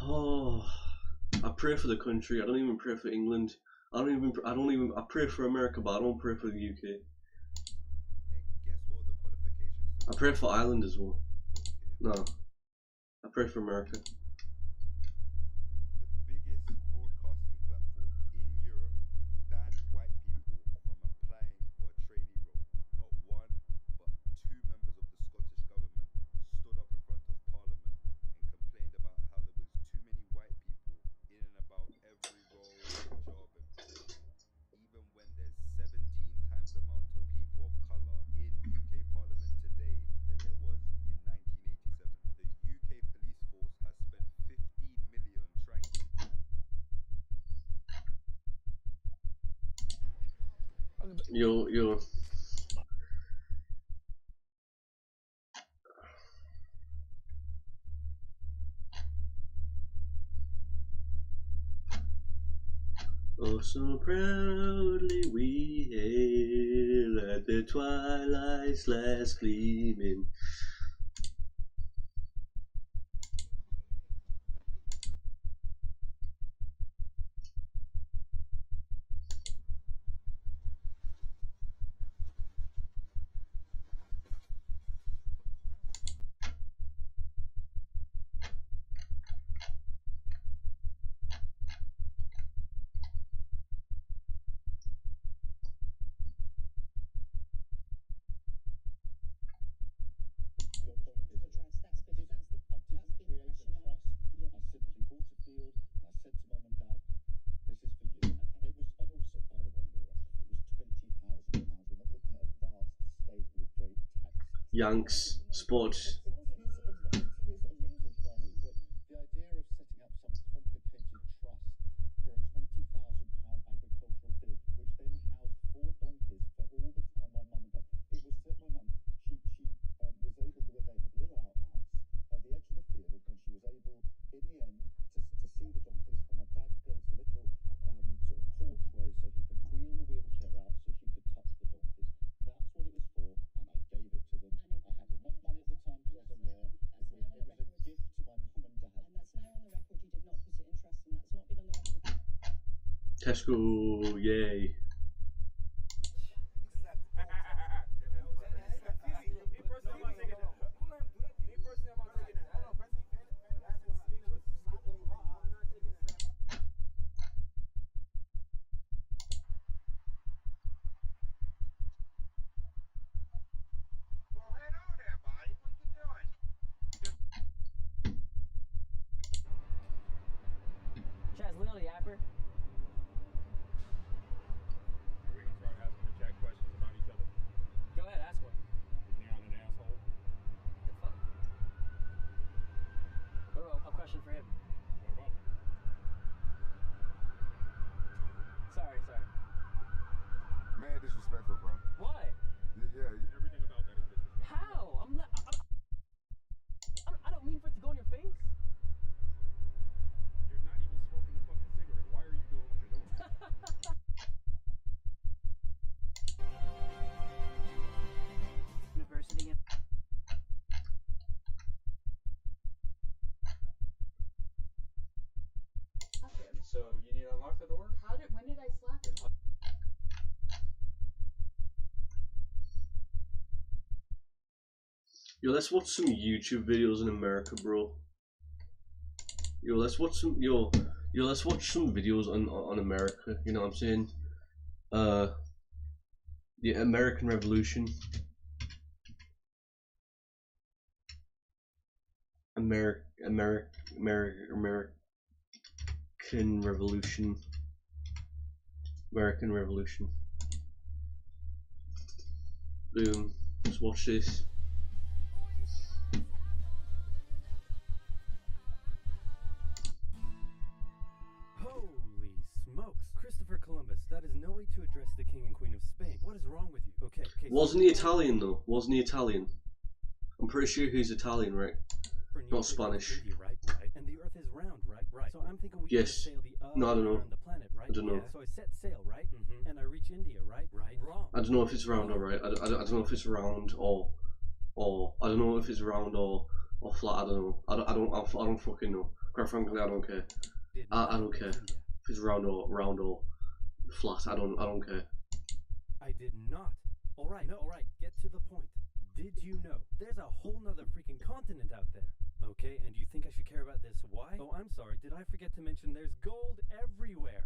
Oh, I pray for the country. I don't even pray for England. I pray for America, but I don't pray for the UK. I pray for Ireland as well. No, I pray for America. Yo. Oh, so proudly we hail at the twilight's last gleaming. Yanks Sports. The idea of setting up some complicated trust for a £20,000 agricultural field, which then housed 4 donkeys for all the time my mum and dad. It was that my mum, she was able to, they had a little outhouse at the edge of the field, and she was able, in the end, to see the donkeys. And my dad built a little sort of porchway so he could wheel the wheelchair out so she could touch the donkeys. That's what it was for, and I gave it to them. I had enough money at the time because I was a lawyer. It was a gift to my mum and dad. And that's now on the record. You did not put it in trust, and that's not been on the record. Tesco, yay. Chaz, little yapper. We can start asking the chat questions about each other. Go ahead, ask one. Is Neon an asshole? The fuck? What about a question for him? What about him? Sorry. Mad disrespectful, bro. Why? Yeah. Everything about that is disrespectful. How? I'm not. I don't mean for it to go in your face. You're not even smoking a fucking cigarette. Why are you doing what you're doing? University. So you need to unlock the door? When did I slap him? Yo, let's watch some YouTube videos in America, bro. Yo, let's watch some let's watch some videos on America. You know what I'm saying? The American Revolution. American Revolution. American Revolution. Boom. Let's watch this. Holy smokes. Christopher Columbus, that is no way to address the King and Queen of Spain. What is wrong with you? Okay. Wasn't he Italian though? Wasn't he Italian? I'm pretty sure he's Italian, right? Not Spanish. India, right? And the Earth is round, right? So I'm thinking we should Yes. sail the No, I don't know. around the planet, right? I don't know. So I set sail, right? And I reach India, right? Wrong. I don't know if it's round or right. I don't know if it's round or I don't know if it's round or flat. I don't know. I don't fucking know. Quite frankly, I don't care. I don't care if it's round or flat. I don't care. I did not. Alright, get to the point. Did you know there's a whole nother freaking continent out there? Okay, and you think I should care about this? Why? Oh, I'm sorry, did I forget to mention there's gold everywhere?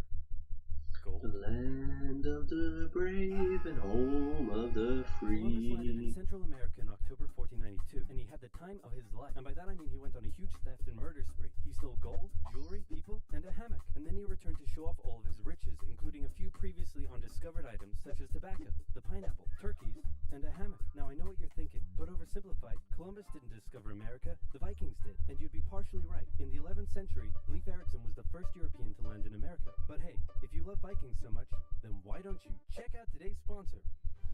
Gold? The land of the brave and home of the Columbus landed in free. Central America in October 1492, and he had the time of his life. And by that I mean he went on a huge theft and murder spree. He stole gold, jewelry, people, and a hammock. And then he returned to show off all of his riches, including a few previously undiscovered items such as tobacco, the pineapple, turkeys, and a hammock. Now I know what you're thinking, but oversimplified, Columbus didn't discover America, the Vikings did. And you'd be partially right. In the 11th century, Leif Erikson was the first European to land in America. But hey, if you love Vikings so much, then why don't you check out today's sponsor?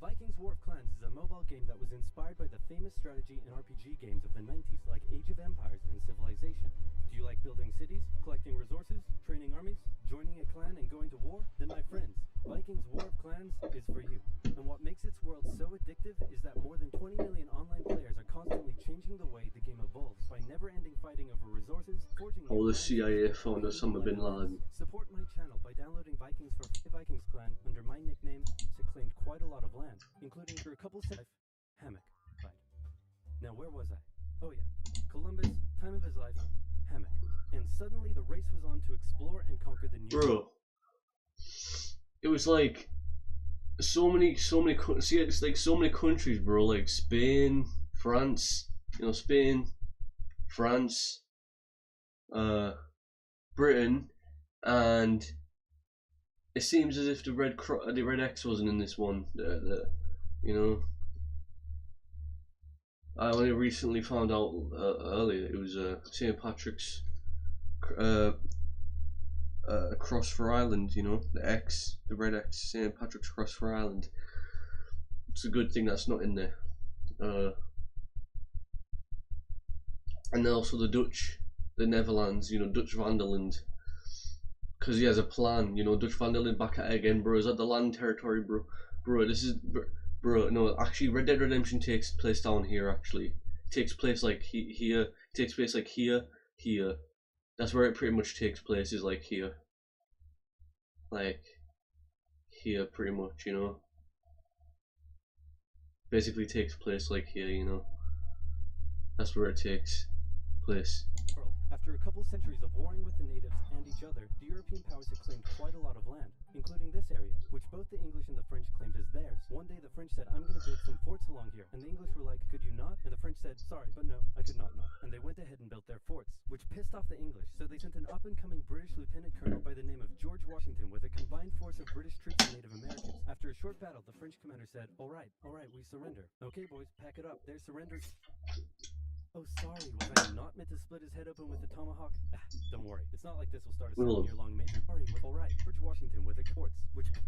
Vikings War of Clans is a mobile game that was inspired by the famous strategy and RPG games of the 90s like Age of Empires and Civilization. Do you like building cities, collecting resources, training armies, joining a clan and going to war? Then my friends, Vikings War of Clans is for you. And what makes its world so addictive is that more than 20 million online players are constantly changing the way the game evolves by never-ending fighting over resources, forging How the CIA found Osama bin Laden. Support my channel by downloading Vikings for the Vikings clan under my nickname. It claimed quite a lot of land, including through a couple hammock fight. Now where was I? Oh yeah, Columbus, time of his life, hammock. And suddenly the race was on to explore and conquer the new Bro, it was like so many see, it's like so many countries, bro, like Spain, France, Spain, France, Britain, and it seems as if the red X wasn't in this one. I only recently found out earlier it was St. Patrick's cross for Ireland, you know, the red X, St. Patrick's cross for Ireland. It's a good thing that's not in there. And then also the Dutch, the Netherlands, you know, Dutch Vanderland. Because he has a plan, you know, Dutch Vanderland back at it again, bro. Is that the land territory, bro? Bro, this is, bro, no, actually Red Dead Redemption takes place down here, actually. It takes place like here, it takes place like here. That's where it pretty much takes place, is like here. Like, here pretty much, you know. Basically takes place like here, you know. That's where it takes place. After a couple centuries of warring with the natives and each other, the European powers had claimed quite a lot of land, including this area, which both the English and the French claimed as theirs. One day the French said, I'm going to build some forts along here, and the English were like, could you not? And the French said, sorry, but no, I could not. And they went ahead and built their forts, which pissed off the English, so they sent an up-and-coming British lieutenant colonel by the name of George Washington with a combined force of British troops and Native Americans. After a short battle, the French commander said, all right, we surrender. Okay, boys, pack it up. There's surrender. Oh, sorry, was I not meant to split his head open with a tomahawk? Don't worry, it's not like this will start a 7-year-long major. Sorry, alright, George Washington with a forts,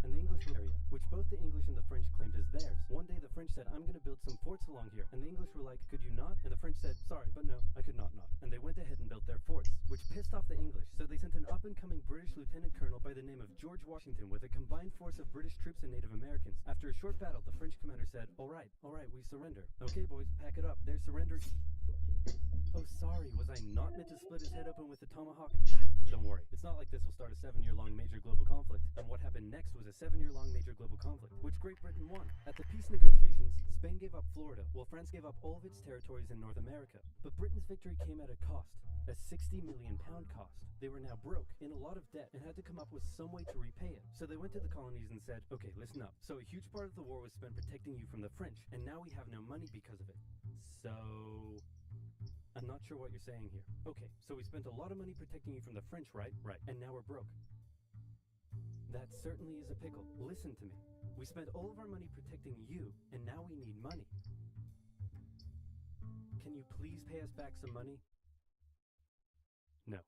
and the English area, which both the English and the French claimed as theirs. One day the French said, I'm going to build some forts along here, and the English were like, could you not? And the French said, sorry, but no, I could not. And they went ahead and built their forts, which pissed off the English, so they sent an up-and-coming British lieutenant colonel by the name of George Washington with a combined force of British troops and Native Americans. After a short battle, the French commander said, alright, we surrender. Okay, boys, pack it up. There's surrender. Oh, sorry, was I not meant to split his head open with a tomahawk? Don't worry, it's not like this will start a 7-year-long major global conflict. And what happened next was a 7-year-long major global conflict, which Great Britain won. At the peace negotiations, Spain gave up Florida, while France gave up all of its territories in North America. But Britain's victory came at a cost, a £60 million cost. They were now broke, in a lot of debt, and had to come up with some way to repay it. So they went to the colonies and said, okay, listen up. So a huge part of the war was spent protecting you from the French, and now we have no money because of it. So... I'm not sure what you're saying here. Okay, so we spent a lot of money protecting you from the French, right? Right. And now we're broke. That certainly is a pickle. Listen to me. We spent all of our money protecting you, and now we need money. Can you please pay us back some money? No.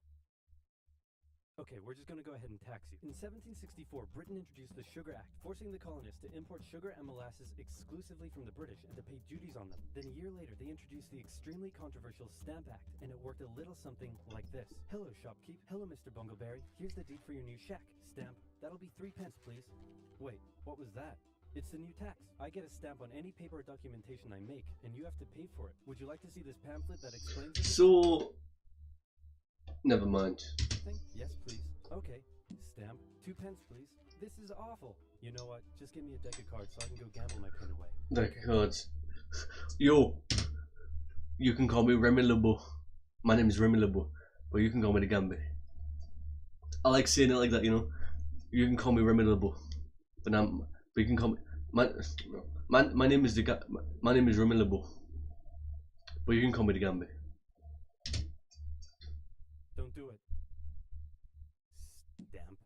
Okay, we're just going to go ahead and tax you. In 1764, Britain introduced the Sugar Act, forcing the colonists to import sugar and molasses exclusively from the British and to pay duties on them. Then a year later, they introduced the extremely controversial Stamp Act, and it worked a little something like this. Hello, shopkeep. Hello, Mr. Bungleberry. Here's the deed for your new shack. Stamp. That'll be 3 pence, please. Wait, what was that? It's the new tax. I get a stamp on any paper or documentation I make, and you have to pay for it. Would you like to see this pamphlet that explains it? So... never mind. Yes, please. Okay. Stamp. 2 pence, please. This is awful. You know what? Just give me a deck of cards so I can go gamble my pen away. Deck of cards. Yo. You can call me Remy Lebo. My name is Remy Lebo. But you can call me the Gambi. I like saying it like that, you know. You can call me Remy Lebo. But you can call me... My name is my name is Remy Lebo. But you can call me the Gambi. Don't do it. Stamp.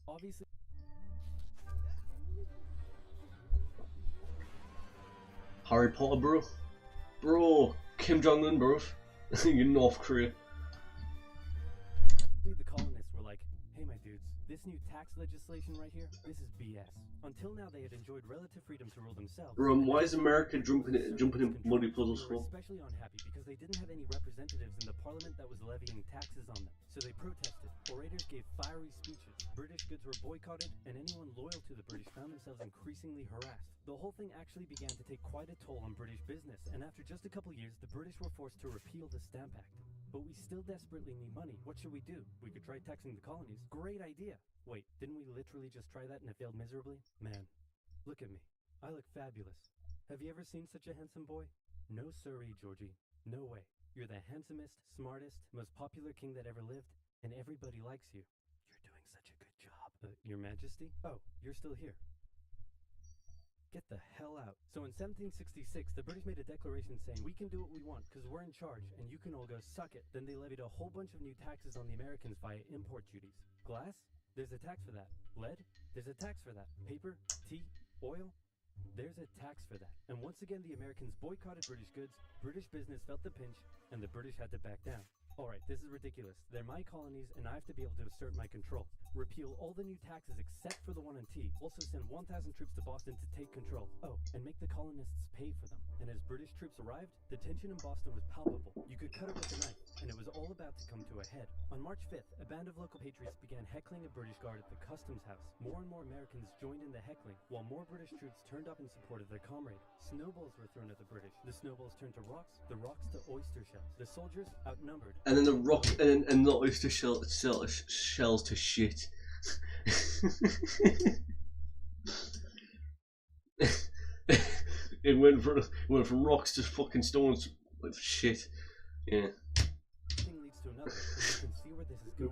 Obviously. Harry Potter, bro. Bro. Kim Jong-un, bro. You North Korea. The colonists were like, hey my dudes, this new tax legislation right here, this is BS. Until now they had enjoyed relative freedom to rule themselves. Bro, why is America jumping in muddy puddles for? Especially unhappy because they didn't have any representatives in the parliament that was levying taxes on them. So they protested. Orators gave fiery speeches. British goods were boycotted, and anyone loyal to the British found themselves increasingly harassed. The whole thing actually began to take quite a toll on British business, and after just a couple years, the British were forced to repeal the Stamp Act. But we still desperately need money. What should we do? We could try taxing the colonies. Great idea. Wait, didn't we literally just try that and it failed miserably? Man, look at me. I look fabulous. Have you ever seen such a handsome boy? No siree, Georgie. No way. You're the handsomest, smartest, most popular king that ever lived, and everybody likes you. You're doing such a good job. Your Majesty? Oh, you're still here. Get the hell out. So in 1766, the British made a declaration saying, we can do what we want because we're in charge and you can all go suck it. Then they levied a whole bunch of new taxes on the Americans via import duties. Glass? There's a tax for that. Lead? There's a tax for that. Paper? Tea? Oil? There's a tax for that. And once again, the Americans boycotted British goods, British business felt the pinch, and the British had to back down. Alright, this is ridiculous. They're my colonies, and I have to be able to assert my control. Repeal all the new taxes except for the one on tea. Also send 1,000 troops to Boston to take control. Oh, and make the colonists pay for them. And as British troops arrived, the tension in Boston was palpable. You could cut it with a knife, and it was all about to come to a head. On March 5th, a band of local patriots began heckling a British guard at the customs house. More and more Americans joined in the heckling, while more British troops turned up in support of their comrade. Snowballs were thrown at the British. The snowballs turned to rocks, the rocks to oyster shells. The soldiers, outnumbered. And then the rock, and the oyster shells to shit. It went from rocks to fucking stones with shit. Yeah. Thing leads to another, and you can see where this is going.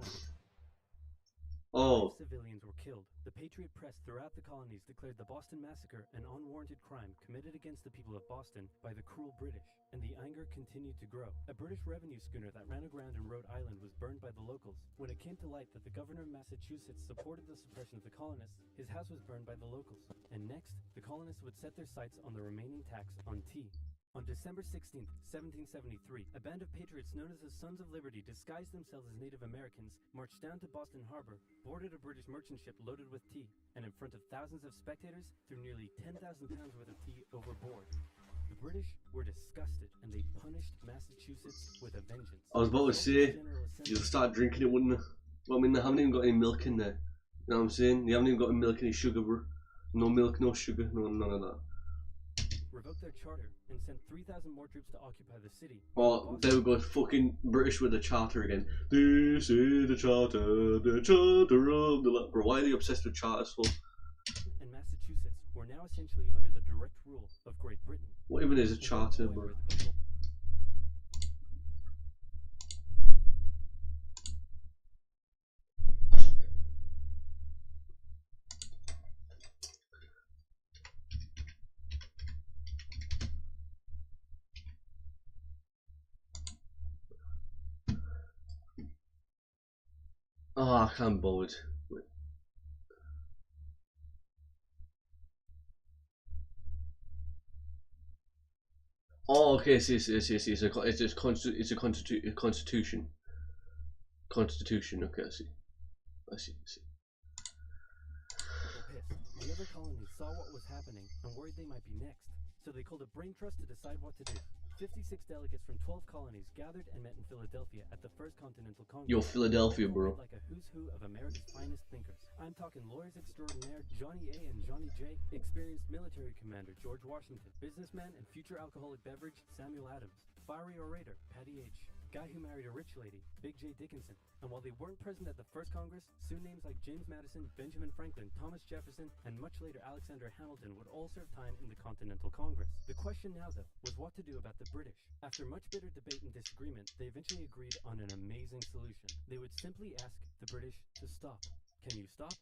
Oh. Civilians were killed. The Patriot press throughout the colonies declared the Boston Massacre an unwarranted crime committed against the people of Boston by the cruel British, and the anger continued to grow. A British revenue schooner that ran aground in Rhode Island was burned by the locals. When it came to light that the governor of Massachusetts supported the suppression of the colonists, his house was burned by the locals. And next, the colonists would set their sights on the remaining tax on tea. On December 16th, 1773, a band of patriots known as the Sons of Liberty disguised themselves as Native Americans, marched down to Boston Harbor, boarded a British merchant ship loaded with tea, and in front of thousands of spectators, threw nearly 10,000 pounds worth of tea overboard. The British were disgusted, and they punished Massachusetts with a vengeance. I was about to say, you'll start drinking it, wouldn't they? Well, I mean, they haven't even got any milk in there. You know what I'm saying? They haven't even got any milk, any sugar, bro. No milk, no sugar, no none of that. Revoked their charter and sent 3,000 more troops to occupy the city. Oh, there we go, fucking British with the charter again. This is the charter of the land. Bro, why are they obsessed with charters for? And Massachusetts were now essentially under the direct rule of Great Britain. What even is a charter, bro? Oh, I can't bother. Wait. Oh, okay, see. It's a constitution. Constitution. Okay, I see. The other colonies saw what was happening and worried they might be next, so they called a brain trust to decide what to do. 56 delegates from 12 colonies gathered and met in Philadelphia at the First Continental Congress. Yo, Philadelphia, bro. Like a who's who of America's finest thinkers. I'm talking lawyers extraordinaire Johnny A and Johnny J, experienced military commander George Washington, businessman and future alcoholic beverage Samuel Adams, fiery orator Patty H, guy who married a rich lady, Big J. Dickinson. And while they weren't present at the first Congress, soon names like James Madison, Benjamin Franklin, Thomas Jefferson, and much later Alexander Hamilton would all serve time in the Continental Congress. The question now, though, was what to do about the British. After much bitter debate and disagreement, they eventually agreed on an amazing solution. They would simply ask the British to stop. Can you stop?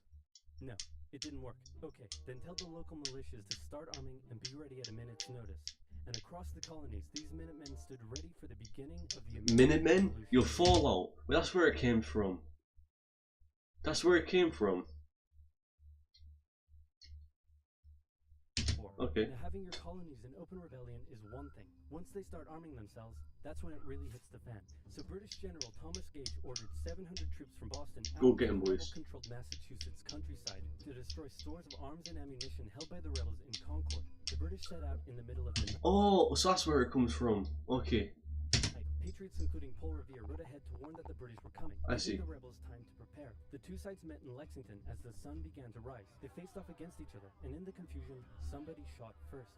No, it didn't work. Okay, then tell the local militias to start arming and be ready at a minute's notice. And across the colonies, these Minutemen stood ready for the beginning of the American Minutemen? Revolution. Your Fallout. Well, that's where it came from. That's where it came from. Okay. Now, having your colonies in open rebellion is one thing. Once they start arming themselves, that's when it really hits the fan. So British General Thomas Gage ordered 700 troops from Boston out Go to get 'em, the boys. rebel-controlled Massachusetts countryside to destroy stores of arms and ammunition held by the rebels in Concord. The British set out in the middle of the night. Oh, so that's where it comes from. Okay. Patriots, including Paul Revere, rode ahead to warn that the British were coming, I giving see. the rebels time to prepare. The two sides met in Lexington as the sun began to rise. They faced off against each other, and in the confusion, somebody shot first.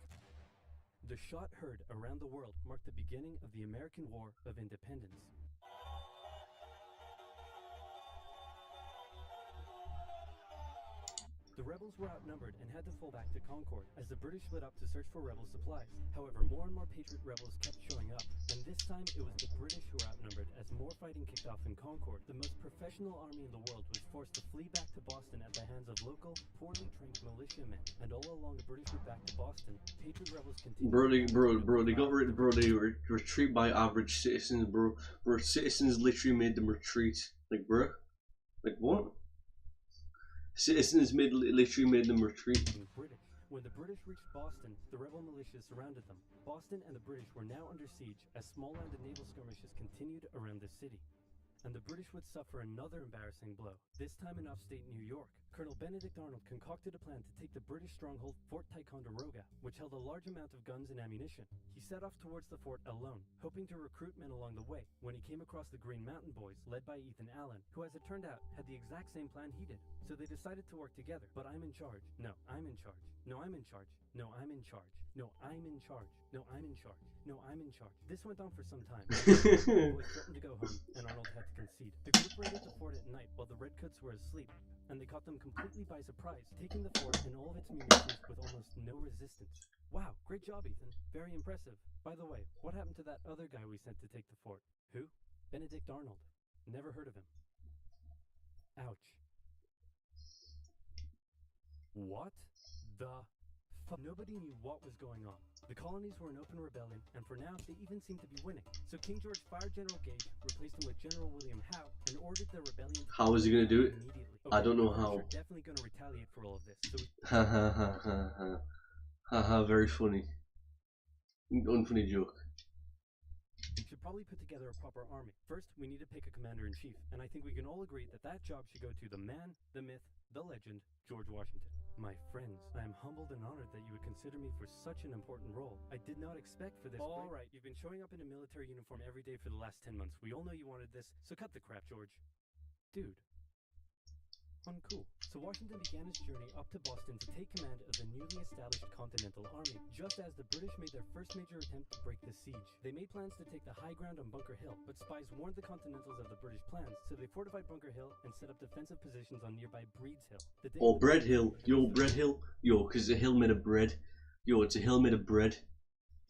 The shot heard around the world marked the beginning of the American War of Independence. The rebels were outnumbered and had to fall back to Concord as the British split up to search for rebel supplies. However, more and more Patriot rebels kept showing up, and this time it was the British who were outnumbered as more fighting kicked off in Concord. The most professional army in the world was forced to flee back to Boston at the hands of local, poorly trained militiamen. And all along the British route back to Boston, Patriot rebels continued. They retreat by average citizens, bro. Citizens literally made them retreat. Like, bro. Like, what? Citizens literally made them retreat. British. When the British reached Boston, the rebel militias surrounded them. Boston and the British were now under siege as small-landed naval skirmishes continued around the city. And the British would suffer another embarrassing blow, this time in upstate New York. Colonel Benedict Arnold concocted a plan to take the British stronghold Fort Ticonderoga, which held a large amount of guns and ammunition. He set off towards the fort alone, hoping to recruit men along the way, when he came across the Green Mountain Boys, led by Ethan Allen, who, as it turned out, had the exact same plan he did. So they decided to work together. But I'm in charge. No, I'm in charge. No, I'm in charge. No, I'm in charge. No, I'm in charge. No, I'm in charge. No, I'm in charge. This went on for some time. The boys threatened to go home, and Arnold had to concede. The group raided the fort at night while the Redcoats were asleep, and they caught them completely by surprise, taking the fort and all of its munitions with almost no resistance. Wow, great job, Ethan. Very impressive. By the way, what happened to that other guy we sent to take the fort? Who? Benedict Arnold. Never heard of him. Ouch. What the fuck? Nobody knew what was going on. The colonies were in open rebellion, and for now, they even seemed to be winning. So King George fired General Gage, replaced him with General William Howe, and ordered the rebellion to How is he going to do it? immediately. I don't know how. They're definitely going to retaliate for all of this. So Ha ha ha ha ha. Ha ha, very funny. Unfunny joke. we should probably put together a proper army. First, we need to pick a commander-in-chief, and I think we can all agree that that job should go to the man, the myth, the legend, George Washington. My friends, I am humbled and honored that you would consider me for such an important role. I did not expect for this. All right, you've been showing up in a military uniform every day for the last 10 months. We all know you wanted this, so cut the crap, George. Dude. Uncool. So Washington began his journey up to Boston to take command of the newly established Continental Army, just as the British made their first major attempt to break the siege. They made plans to take the high ground on Bunker Hill, but spies warned the Continentals of the British plans, so they fortified Bunker Hill and set up defensive positions on nearby Breed's Hill. Or Bread Hill. Yo, Bread Hill. Yo, because it's a hill made of bread. Yo, it's a hill made of bread.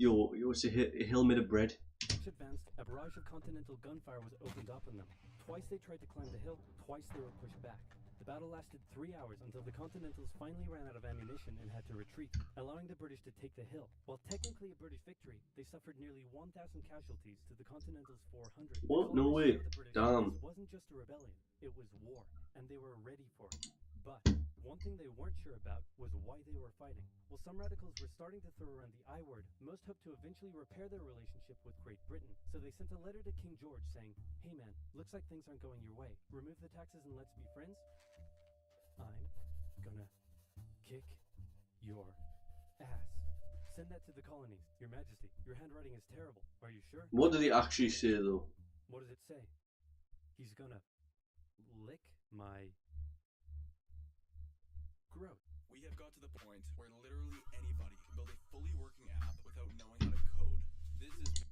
Yo, it's a hill made of bread. Advanced, a barrage of Continental gunfire was opened up on them. Twice they tried to climb the hill, twice they were pushed back. The battle lasted 3 hours until the Continentals finally ran out of ammunition and had to retreat, allowing the British to take the hill. While technically a British victory, they suffered nearly 1,000 casualties to the Continentals' 400. What? No way. Damn. This wasn't just a rebellion, it was war, and they were ready for it. But one thing they weren't sure about was why they were fighting. While some radicals were starting to throw around the I word, most hoped to eventually repair their relationship with Great Britain. So they sent a letter to King George saying, "Hey man, looks like things aren't going your way. Remove the taxes and let's be friends? I'm gonna kick your ass." Send that to the colonies. Your Majesty, your handwriting is terrible. Are you sure? What did he actually say though? What does it say? He's gonna lick my gross. We have got to the point where literally anybody can build a fully working app without knowing how to code. This is...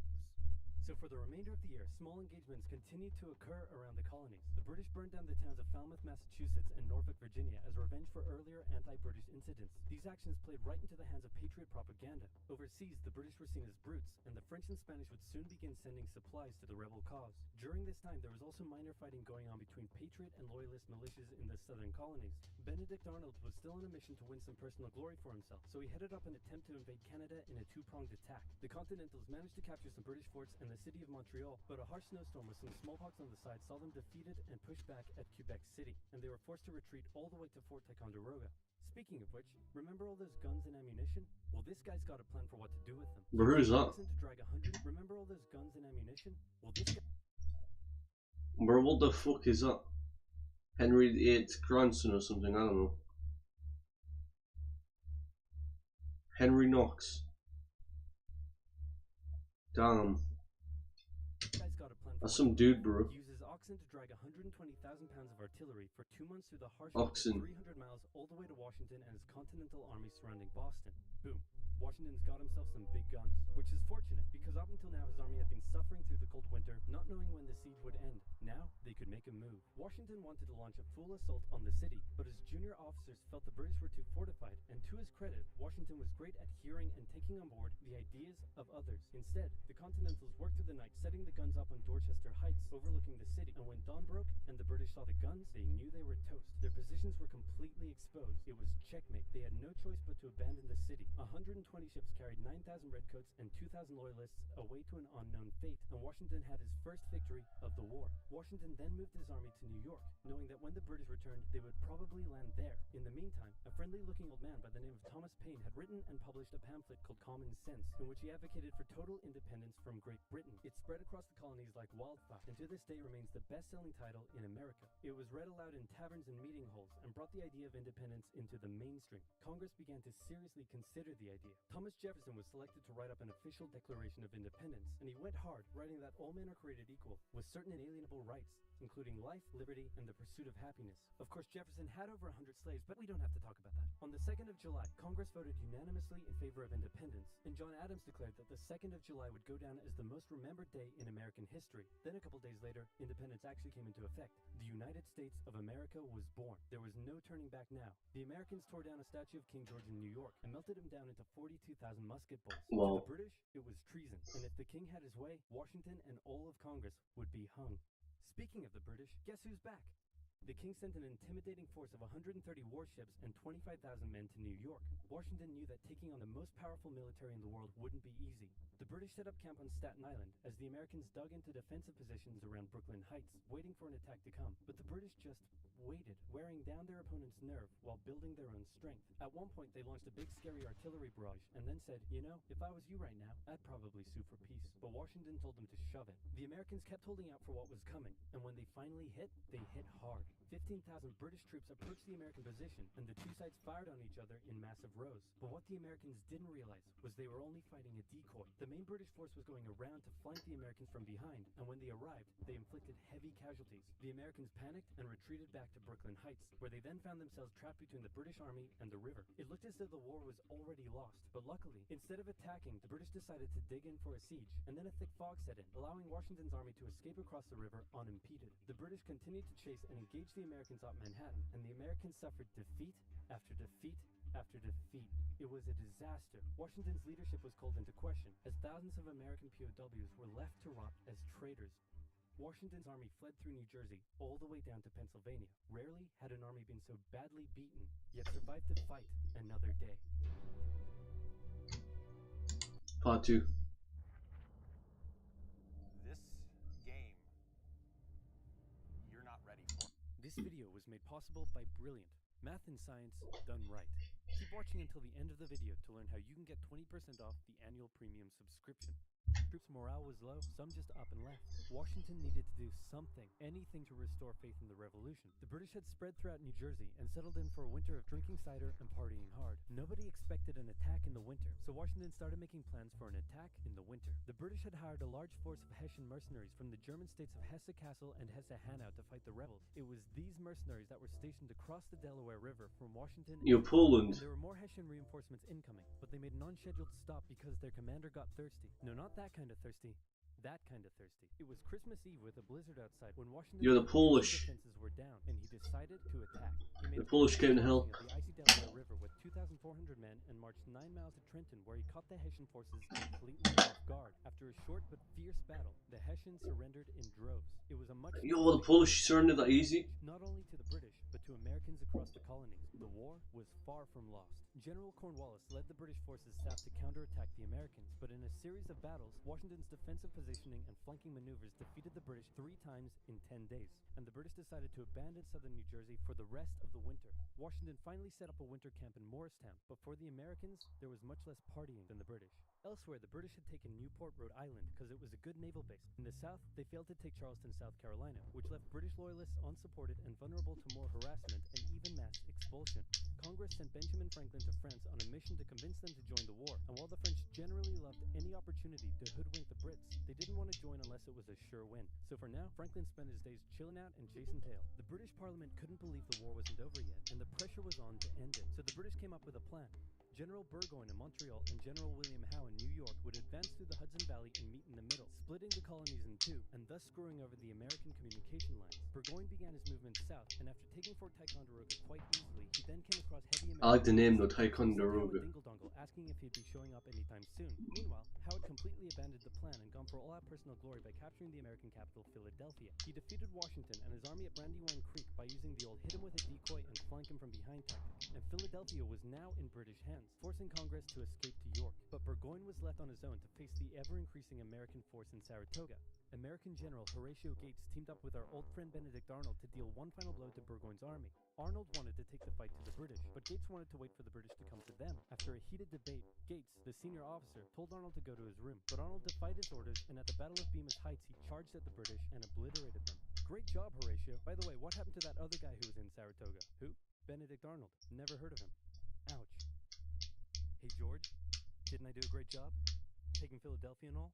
So for the remainder of the year, small engagements continued to occur around the colonies. The British burned down the towns of Falmouth, Massachusetts and Norfolk, Virginia as revenge for earlier anti-British incidents. These actions played right into the hands of Patriot propaganda. Overseas, the British were seen as brutes, and the French and Spanish would soon begin sending supplies to the rebel cause. During this time, there was also minor fighting going on between Patriot and Loyalist militias in the southern colonies. Benedict Arnold was still on a mission to win some personal glory for himself, so he headed up an attempt to invade Canada in a two-pronged attack. The Continentals managed to capture some British forts and the city of Montreal, but a harsh snowstorm with some smallpox on the side saw them defeated and pushed back at Quebec City, and they were forced to retreat all the way to Fort Ticonderoga. Speaking of which, remember all those guns and ammunition? Well, this guy's got a plan for what to do with them. Bro, who's that? To drag 100. Remember all those guns and ammunition? Well, this guy... Bro, what the fuck is that? Henry VIII's grandson or something, I don't know. Henry Knox. Damn. That's some dude, bro. Uses oxen to drag 120,000 pounds of artillery for 2 months through the harsh Oxen. 300 miles all the way to Washington and his Continental Army surrounding Boston. Boom. Washington's got himself some big guns, which is fortunate because up until now his army had been suffering through the cold winter, not knowing when the siege would end. Now they could make a move. Washington wanted to launch a full assault on the city, but his junior officers felt the British were too fortified, and to his credit, Washington was great at hearing and taking on board the ideas of others. Instead, the Continentals worked through the night setting the guns up on Dorchester Heights, overlooking the city, and when dawn broke and the British saw the guns, they knew they were toast. Their positions were completely exposed. It was checkmate. They had no choice but to abandon the city. 120 ships carried 9,000 redcoats and 2,000 loyalists away to an unknown fate, and Washington had his first victory of the war. Washington then moved his army to New York, knowing that when the British returned, they would probably land there. In the meantime, a friendly-looking old man by the name of Thomas Paine had written and published a pamphlet called Common Sense, in which he advocated for total independence from Great Britain. It spread across the colonies like wildfire, and to this day remains the best-selling title in America. It was read aloud in taverns and meeting halls, and brought the idea of independence into the mainstream. Congress began to seriously consider the idea. Thomas Jefferson was selected to write up an official Declaration of Independence, and he went hard, writing that all men are created equal, with certain inalienable rights, including life, liberty, and the pursuit of happiness. Of course, Jefferson had over 100 slaves, but we don't have to talk about that. On the 2nd of July, Congress voted unanimously in favor of independence, and John Adams declared that the 2nd of July would go down as the most remembered day in American history. Then a couple days later, independence actually came into effect. The United States of America was born. There was no turning back now. The Americans tore down a statue of King George in New York and melted him down into 42,000 musket balls. Wow. To the British, it was treason, and if the king had his way, Washington and all of Congress would be hung. Speaking of the British, guess who's back? The king sent an intimidating force of 130 warships and 25,000 men to New York. Washington knew that taking on the most powerful military in the world wouldn't be easy. The British set up camp on Staten Island as the Americans dug into defensive positions around Brooklyn Heights, waiting for an attack to come. But the British just waited, wearing down their opponent's nerve while building their own strength. At one point, they launched a big scary artillery barrage and then said, you know, if I was you right now, I'd probably sue for peace. But Washington told them to shove it. The Americans kept holding out for what was coming, and when they finally hit, they hit hard. 15,000 British troops approached the American position, and the two sides fired on each other in massive rows. But what the Americans didn't realize was they were only fighting a decoy. The main British force was going around to flank the Americans from behind, and when they arrived, they inflicted heavy casualties. The Americans panicked and retreated back to Brooklyn Heights, where they then found themselves trapped between the British army and the river. It looked as though the war was already lost, but luckily, instead of attacking, the British decided to dig in for a siege, and then a thick fog set in, allowing Washington's army to escape across the river unimpeded. The British continued to chase and engage the Americans at Manhattan, and the Americans suffered defeat after defeat after defeat. It was a disaster. Washington's leadership was called into question, as thousands of American POWs were left to rot as traitors. Washington's army fled through New Jersey all the way down to Pennsylvania. Rarely had an army been so badly beaten, yet survived to fight another day. Part 2. This game, you're not ready for. This video was made possible by Brilliant. Math and science done right. Keep watching until the end of the video to learn how you can get 20% off the annual premium subscription. Troops' morale was low, some just up and left. Washington needed to do something, anything to restore faith in the revolution. The British had spread throughout New Jersey and settled in for a winter of drinking cider and partying hard. Nobody expected an attack in the winter, so Washington started making plans for an attack in the winter. The British had hired a large force of Hessian mercenaries from the German states of Hesse-Kassel and Hesse-Hanau to fight the rebels. It was these mercenaries that were stationed across the Delaware River from Washington. You're Poland. There were more Hessian reinforcements incoming, but they made an unscheduled stop because their commander got thirsty. No, not that kind of thirsty. That kind of thirsty. It was Christmas Eve with a blizzard outside when Washington's You're the Polish. defenses were down, and he decided to attack. He The Polish came to help. the icy Delaware River with 2,400 men and marched 9 miles to Trenton, where he caught the Hessian forces completely off guard. After a short but fierce battle, the Hessians surrendered in droves. It was a much Yo, the Polish surrendered that easy? not only to the British, but to Americans across the colonies. The war was far from lost. General Cornwallis led the British forces south to counterattack the Americans, but in a series of battles, Washington's defensive positioning and flanking maneuvers defeated the British 3 times in 10 days, and the British decided to abandon southern New Jersey for the rest of the winter. Washington finally set up a winter camp in Morristown, but for the Americans, there was much less partying than the British. Elsewhere, the British had taken Newport, Rhode Island, because it was a good naval base. In the south, they failed to take Charleston, South Carolina, which left British loyalists unsupported and vulnerable to more harassment and even mass expulsion. Congress sent Benjamin Franklin to France on a mission to convince them to join the war, and while the French generally loved any opportunity to hoodwink the Brits, they didn't want to join unless it was a sure win. So for now, Franklin spent his days chilling out and chasing tail. The British Parliament couldn't believe the war wasn't over yet, and the pressure was on to end it. So the British came up with a plan. General Burgoyne in Montreal and General William Howe in New York would advance through the Hudson Valley and meet in the middle, splitting the colonies in two, and thus screwing over the American communication lines. Burgoyne began his movement south, and after taking Fort Ticonderoga quite easily, he then came across heavy American... I like the name though, Ticonderoga. Dingle-dongle, asking if he'd be showing up anytime soon. Meanwhile, Howard completely abandoned the plan and gone for all-out personal glory by capturing the American capital, Philadelphia. He defeated Washington and his army at Brandywine Creek by using the old hit him with a decoy and flank him from behind tactic, and Philadelphia was now in British hands, forcing Congress to escape to York. But Burgoyne was left on his own to face the ever-increasing American force in Saratoga. American General Horatio Gates teamed up with our old friend Benedict Arnold to deal one final blow to Burgoyne's army. Arnold wanted to take the fight to the British, but Gates wanted to wait for the British to come to them. After a heated debate, Gates, the senior officer, told Arnold to go to his room, but Arnold defied his orders, and at the Battle of Bemis Heights he charged at the British and obliterated them. Great job, Horatio. By the way, what happened to that other guy who was in Saratoga? Who? Benedict Arnold. Never heard of him. Ouch. Hey George, didn't I do a great job? Taking Philadelphia and all?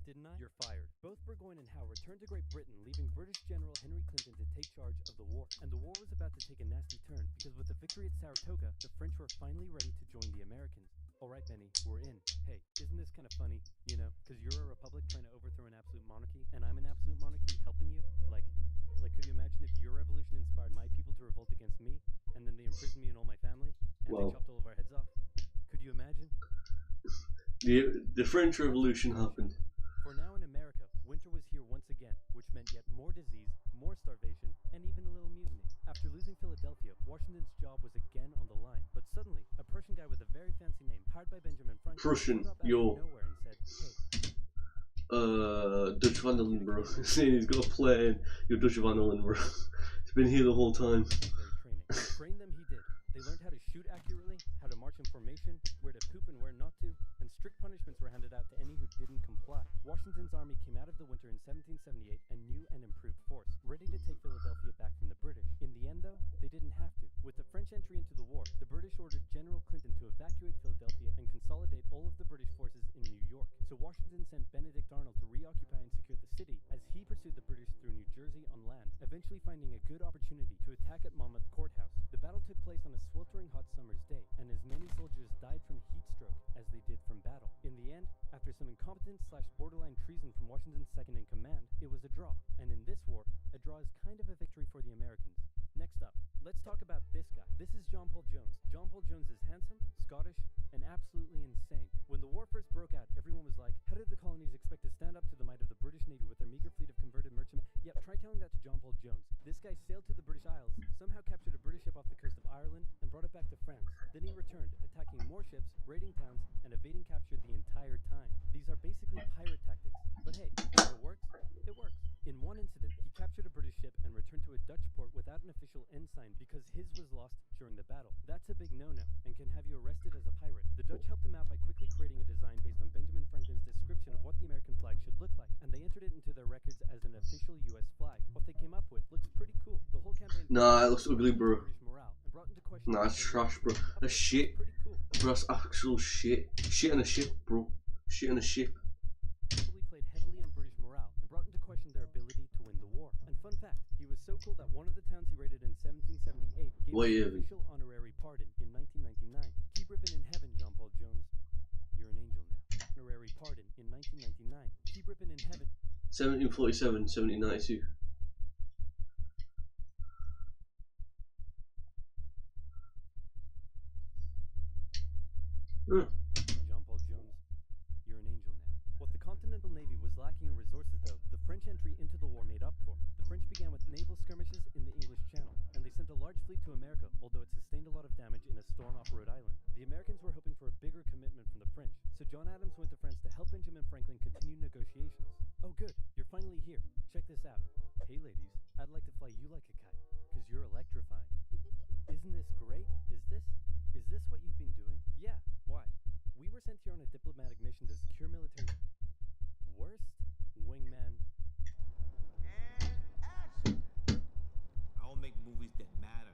Didn't I? You're fired. Both Burgoyne and Howe returned to Great Britain, leaving British General Henry Clinton to take charge of the war. And the war was about to take a nasty turn, because with the victory at Saratoga, the French were finally ready to join the Americans. Alright, Benny, we're in. Hey, isn't this kind of funny? You know, because you're a republic trying to overthrow an absolute monarchy, and I'm an absolute monarchy helping you? Like, could you imagine if your revolution inspired my people to revolt against me, and then they imprisoned me and all my family, and they chopped all of our heads off? Could you imagine? The French Revolution happened. For now in America, winter was here once again, which meant yet more disease, more starvation, and even a little mutiny. After losing Philadelphia, Washington's job was again on the line, but suddenly, a Prussian guy with a very fancy name, hired by Benjamin Franklin, Prussian, showed up out yo. of nowhere and said, hey, Dutch Van Allen, bro. Saying he's got a plane. You're Dutch Van Allen, bro. It's been here the whole time. Train them he did. They learned how to shoot accurately, how to march in formation, where to poop and where not to, and strict punishments were handed out to any who didn't comply. Washington's army came out of the winter in 1778 a new and improved force, ready to take Philadelphia back from the British. In the end, though, they didn't have to. With the French entry into the war, the British ordered General Clinton to evacuate Philadelphia and consolidate all of the British forces in New York. So Washington sent Benedict Arnold to reoccupy and secure the city as he pursued the British through New Jersey on land, eventually finding a good opportunity to attack at Monmouth Courthouse. The battle took place on a sweltering hot summer's day, and as many soldiers died from heat stroke as they did from battle. In the end, after some incompetence/borderline treason from Washington's second in command, it was a draw. And in this war, a draw is kind of a victory for the Americans. Next up, let's talk about this guy. This is John Paul Jones. John Paul Jones is handsome, Scottish, and absolutely insane. When the war first broke out, everyone was like, how did the colonies expect to stand up to the might of the British Navy with their meager fleet of converted merchantmen? Yep, try telling that to John Paul Jones. This guy sailed to the British Isles, somehow captured a British ship off the coast of Ireland, and brought it back to France. Then he returned, attacking more ships, raiding towns, and evading capture the entire time. These are basically pirate tactics. But hey, if it works, it works. In one incident, he captured a British ship and returned to a Dutch port without an official ensign because his was lost during the battle. That's a big no-no, and can have you arrested as a pirate. The Dutch helped him out by quickly creating a design based on Benjamin Franklin's description of what the American flag should look like, and they entered it into their records as an official US flag. What they came up with looks pretty cool. The whole campaign... Nah, it looks ugly, bro. Brought into question Nah, it's trash, bro. That's shit. Bro, that's actual shit. Shit on a ship, bro. Shit on a ship. Played heavily on British morale and brought into question their ability to win the war. And fun fact, he was so cool that one of the towns he raided in 1778 gave him an official honorary pardon in 1999. Keep ripping in heaven, John Paul Jones. You're an angel now. Honorary pardon in 1999. Keep ripping in heaven. 1747, 1792. John Paul Jones, you're an angel now. What the Continental Navy was lacking in resources, though, the French entry into the war made up for. The French began with naval skirmishes in the English Channel, and they sent a large fleet to America, although it sustained a lot of damage in a storm off Rhode Island. The Americans were hoping for a bigger commitment from the French, so John Adams went to France to help Benjamin Franklin continue negotiations. Oh good, you're finally here. Check this out. Hey ladies, I'd like to fly you like a kite, because you're electrifying. Isn't this great? Is this what you've been doing? Yeah, why? We were sent here on a diplomatic mission to secure military... Worst wingman... I don't make movies that matter.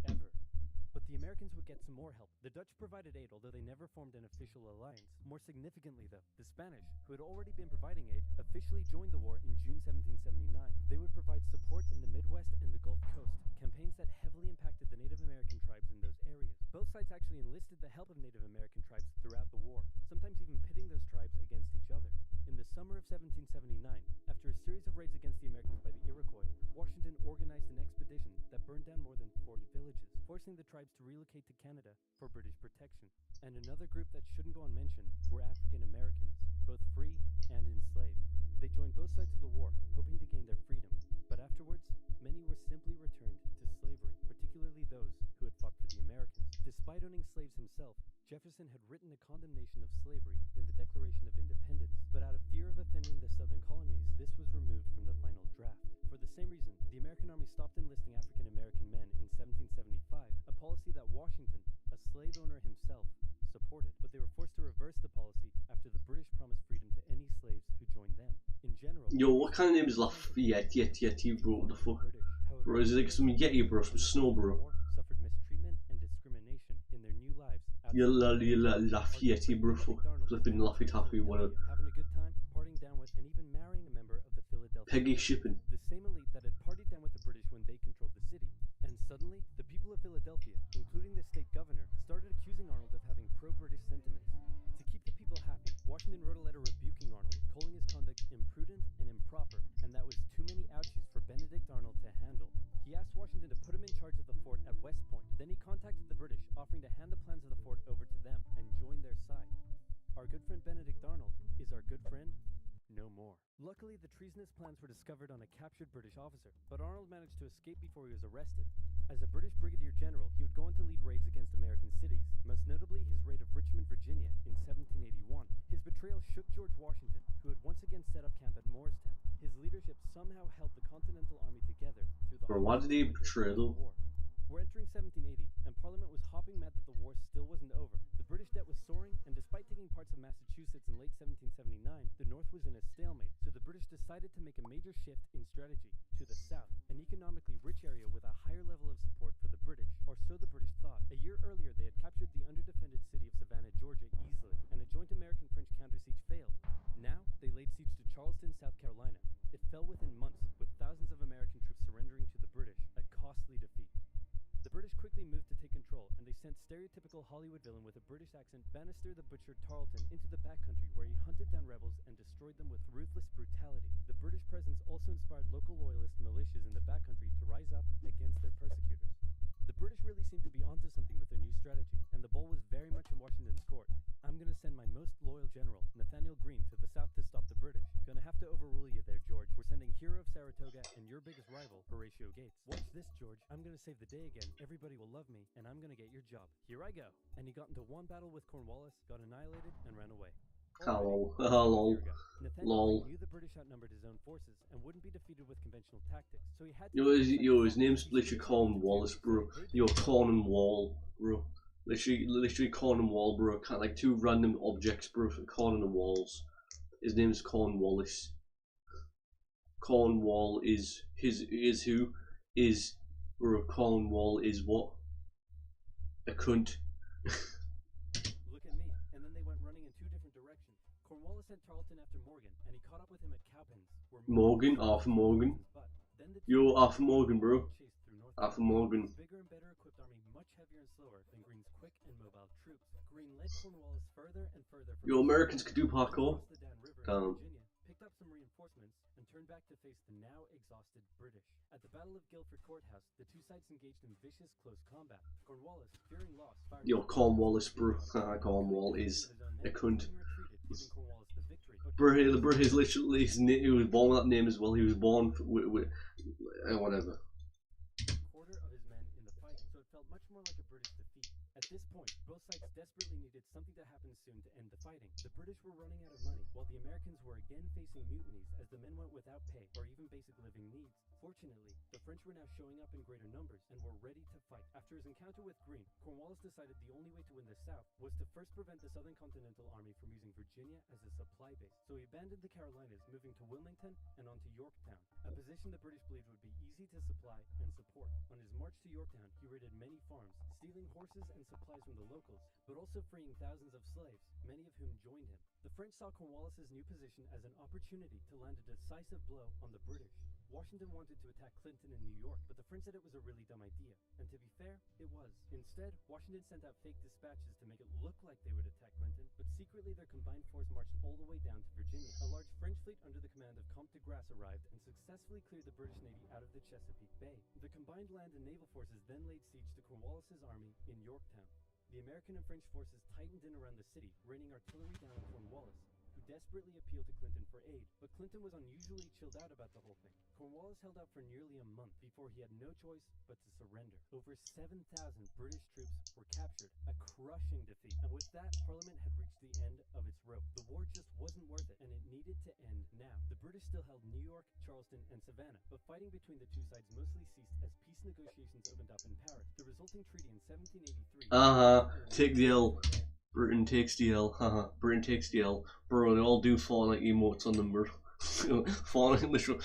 Ever. But the American Americans would get some more help. The Dutch provided aid, although they never formed an official alliance. More significantly, though, the Spanish, who had already been providing aid, officially joined the war in June 1779. They would provide support in the Midwest and the Gulf Coast, campaigns that heavily impacted the Native American tribes in those areas. Both sides actually enlisted the help of Native American tribes throughout the war, sometimes even pitting those tribes against each other. In the summer of 1779, after a series of raids against the Americans by the Iroquois, Washington organized an expedition that burned down more than 40 villages, forcing the tribes to relocate to Canada for British protection. And another group that shouldn't go unmentioned were African Americans, both free and enslaved. They joined both sides of the war, hoping to gain their freedom. But afterwards, many were simply returned to slavery, particularly those who had fought for the Americans. Despite owning slaves himself, Jefferson had written a condemnation of slavery in the Declaration of Independence, but out of fear of offending the Southern colonies, this was removed from the final draft. For the same reason, the American Army stopped enlisting African American men in 1775, a policy that Washington, a slave owner himself, supported, but they were forced to reverse the policy after the British promised freedom to any slaves who joined them. In general, yo, what kind of name is Lafayette? Yeti, bro, what the fuck? Bro, is it like some Yeti, bro, some snow, bro? Suffered mistreatment and discrimination in their new lives. Lafayette, bro, fuck. Flipping Laffy Taffy, whatever. Having a good time, partying down with, and even marrying a member of the Philadelphia. Peggy Shipping. The same elite that had partied down with the British when they controlled the city. And suddenly, the people of Philadelphia, including the state governor, started accusing Arnold of having pro-British sentiments. To keep the people happy, Washington wrote a letter rebuking Arnold, calling his conduct imprudent and improper, and that was too many ouchies for Benedict Arnold to handle. He asked Washington to put him in charge of the fort at West Point. Then he contacted the British, offering to hand the plans of the fort over to them and join their side. Our good friend Benedict Arnold is our good friend no more. Luckily, the treasonous plans were discovered on a captured British officer, but Arnold managed to escape before he was arrested. As a British brigadier general, he would go on to lead raids against American cities, most notably his raid of Richmond, Virginia in 1781. His betrayal shook George Washington, who had once again set up camp at Morristown. His leadership somehow held the Continental Army together through the Bro, why did he betray them? war. We're entering 1780, and Parliament was hopping mad that the war still wasn't over. The British debt was soaring, and despite taking parts of Massachusetts in late 1779, the North was in a stalemate, so the British decided to make a major shift in strategy to the south, an economically rich area with a higher level of support for the British, or so the British thought. A year earlier, they had captured the underdefended city of Savannah, Georgia easily, and a joint American-French counter-siege failed. Now, they laid siege to Charleston, South Carolina. It fell within months, with thousands of American troops surrendering to the British, a costly defeat. The British quickly moved to take control, and they sent stereotypical Hollywood villain with a British accent Bannister the Butcher Tarleton into the backcountry, where he hunted down rebels and destroyed them with ruthless brutality. The British presence also inspired local loyalist militias in the backcountry to rise up against their persecutors. The British really seemed to be onto something with their new strategy, and the ball was very much in Washington's court. I'm gonna send my most loyal general, Nathaniel Greene, to the south to stop the British. Gonna have to overrule you there, George. We're sending hero of Saratoga and your biggest rival, Horatio Gates. Watch this, George. I'm gonna save the day again. Everybody will love me, and I'm gonna get your job. Here I go. And he got into one battle with Cornwallis, got annihilated, and ran away. Hello, hello, lol. Knew the British outnumbered his own forces and wouldn't be defeated with conventional tactics, so he had to Yo, his name's literally Cornwallis, bro. Yo, Cornwall, bro. Literally Cornwall, bro. Kind of like two random objects, bro. Cornwalls. His name's Cornwallis. Cornwall is who is, bro. Cornwall is what? A cunt. Look at me. And then they went running in two different directions. Cornwallis sent Tarleton after Morgan, and he caught up with him at Cowpens. Morgan, Arthur Morgan. Yo, Arthur Morgan, bro. Arthur Morgan. Bigger and better equipped army, much heavier and slower than Greene's quick and mobile troops. Greene led Cornwallis further and further from Yo, Americans could do parkour. the Dan River in Virginia, picked up some reinforcements, and turned back to face the now exhausted British. At the Battle of Guilford Courthouse, the two sides engaged in vicious close combat. Cornwallis, fearing loss, fired Yo, Cornwallis, bro. Cornwall is a cunt. Bro, the bro is literally he was born with that name as well. He was born with whatever. Quarter of his men in the fight, so it felt much more like a British defeat. At this point, both sides desperately needed something to happen soon to end the fighting. The British were running out of money, while the Americans were again facing mutinies as the men went without pay or even basic living needs. Fortunately, the French were now showing up in greater numbers and were ready to fight. After his encounter with Greene, Cornwallis decided the only way to win the South was to first prevent the Southern Continental Army from using Virginia as a supply base. So he abandoned the Carolinas, moving to Wilmington and on to Yorktown, a position the British believed would be easy to supply and support. On his march to Yorktown, he raided many farms, stealing horses and supplies from the locals, but also freeing thousands of slaves, many of whom joined him. The French saw Cornwallis's new position as an opportunity to land a decisive blow on the British. Washington wanted to attack Clinton in New York, but the French said it was a really dumb idea. And to be fair, it was. Instead, Washington sent out fake dispatches to make it look like they would attack Clinton, but secretly their combined force marched all the way down to Virginia. A large French fleet under the command of Comte de Grasse arrived and successfully cleared the British Navy out of the Chesapeake Bay. The combined land and naval forces then laid siege to Cornwallis's army in Yorktown. The American and French forces tightened in around the city, raining artillery down on Cornwallis, who desperately appealed to Clinton for aid, but Clinton was unusually chilled out about the whole thing. Cornwallis held out for nearly a month before he had no choice but to surrender. Over 7,000 British troops were captured, a crushing defeat, and with that, Parliament had reached the end of its rope. The war just wasn't worth it, and it needed to end now. The British still held New York, Charleston, and Savannah, but fighting between the two sides mostly ceased as peace negotiations opened up in Paris. The resulting treaty in 1783... Take the L. Britain takes the L, haha. Britain takes the L. Bro, they all do Fortnite emotes on them, bro. Fortnite literal.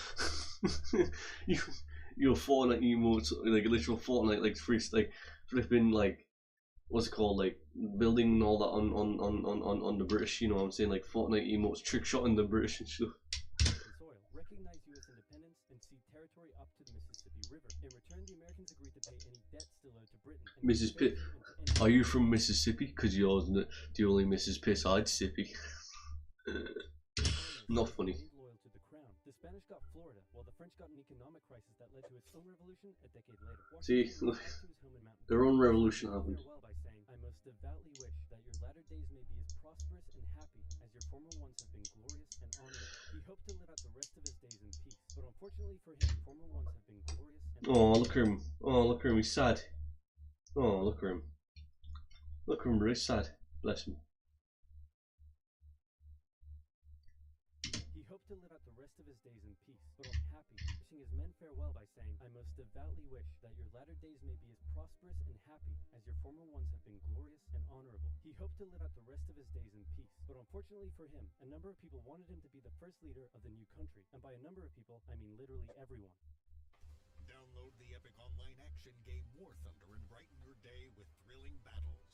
Your Fortnite emotes, like literal Fortnite, like like flipping, like, what's it called, like building and all that on the British, you know what I'm saying, like Fortnite emotes, trick shotting the British and stuff. Soil, recognize U.S. independence and cede territory up to the Mississippi River. In return, the Americans agreed to pay any debt still owed to Britain. Mrs. Pitt, are you from Mississippi? Because you're the only Mrs. Pitt I'd sippy. Not funny. Loyal to the crown. The Spanish got Florida, while the French got an economic crisis that led to its own revolution a decade later. See, look, their own revolution happened. Farewell by saying, I most devoutly wish that your latter days may be as prosperous and happy as your former ones have been glorious and honorable. He hoped to live out the rest of his days in peace, but unfortunately for him, former ones have been glorious and Oh, look at him. Oh, look at him. He's sad. Oh, look at him. Look at him, really sad. Bless him. He hoped to live out the rest of his days in peace, but unhappy, wishing his men farewell by saying, I most devoutly wish that your latter days may be as prosperous and happy as your former ones have been glorious and honorable. He hoped to live out the rest of his days in peace, but unfortunately for him, a number of people wanted him to be the first leader of the new country, and by a number of people, I mean literally everyone. Download the epic online action game War Thunder and brighten your day with thrilling battles.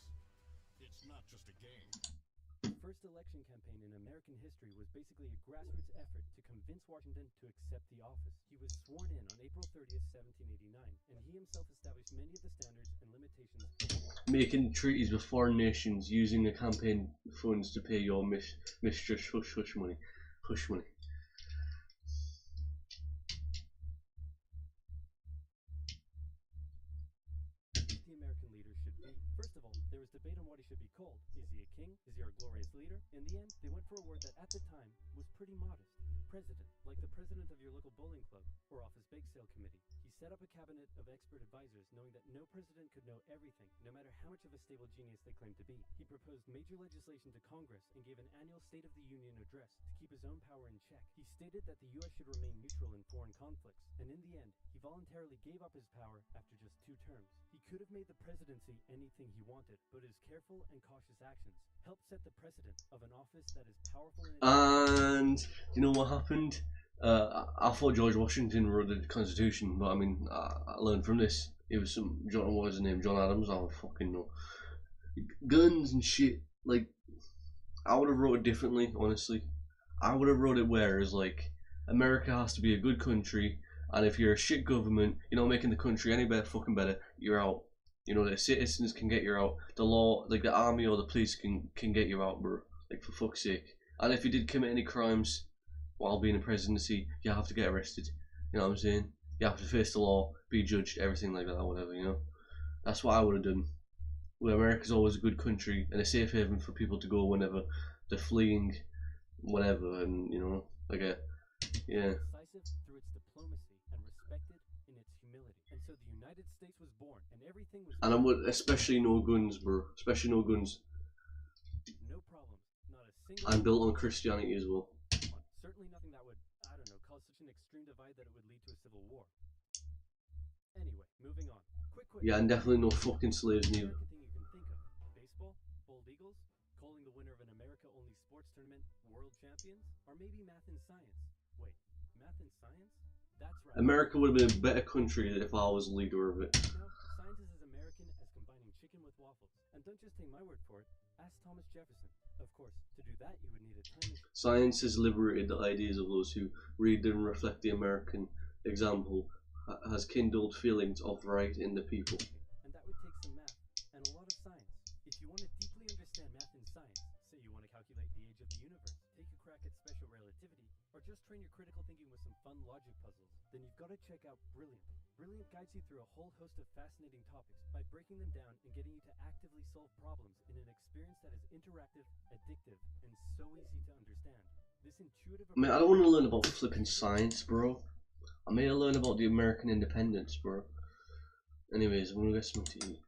It's not just a game. The first election campaign in American history was basically a grassroots effort to convince Washington to accept the office. He was sworn in on April 30th, 1789, and he himself established many of the standards and limitations of war. Making treaties with foreign nations, using the campaign funds to pay your mistress hush money. Hush money. The American leader should be. First of all, there was debate on what he should be called. Is he a king? Is he our glorious leader? In the end, they went for a word that at the time was pretty modest. President, like the president of your local bowling club or office bake sale committee. He set up a cabinet of expert advisors, knowing that no president could know everything, no matter how much of a stable genius they claimed to be. He proposed major legislation to Congress and gave an annual State of the Union address to keep his own power in check. He stated that the U.S. should remain neutral in foreign conflicts, and in the end, he voluntarily gave up his power after just 2 terms. He could have made the presidency anything he wanted, but his careful and cautious actions helped set the precedent of an office that is powerful in And you know what happened? I thought George Washington wrote the Constitution, but I mean, I learned from this. It was some John, what was his name? John Adams. I don't fucking know. Guns and shit. Like, I would have wrote it differently. Honestly, I would have wrote it whereas like America has to be a good country, and if you're a shit government, you're not making the country any better, fucking better, you're out. You know, the citizens can get you out. The law, like the army or the police, can get you out, bro. Like, for fuck's sake. And if you did commit any crimes while being in presidency, you have to get arrested. You know what I'm saying? You have to face the law, be judged, everything like that, whatever, you know? That's what I would have done. Well, America's always a good country and a safe haven for people to go whenever they're fleeing, whatever, and, you know, like a, yeah. decisive through its diplomacy and respected in its humility. And so the United States was born, and everything was. And I would especially no guns, bro. Especially no guns. No problem. Not a single. I'm built on Christianity as well. Certainly nothing that would, I don't know, cause such an extreme divide that it would lead to a civil war. Anyway, moving on. Quick. Yeah, and definitely no fucking slaves neither. Thing you can think of: baseball, bald eagles, calling the winner of an America-only sports tournament world champions, or maybe math and science. Wait, math and science? That's right. America would have been a better country if I was leader of it. No, science is as American as combining chicken with waffles. And don't just take my word for it. Ask Thomas Jefferson. Of course, to do that you would need a time machine. Science has liberated the ideas of those who read and reflect the American example, has kindled feelings of right in the people. And that would take some math and a lot of science. If you want to deeply understand math and science, say you want to calculate the age of the universe, take a crack at special relativity, or just train your critical thinking with some fun logic puzzles, then you've got to check out Brilliant. Brilliant guides you through a whole host of fascinating topics by breaking them down and getting you to actively solve problems in an experience that is interactive, addictive, and so easy to understand. This intuitive I mean, I don't want to learn about flipping science, bro. I may learn about the American independence, bro. Anyways, I'm gonna get something to eat.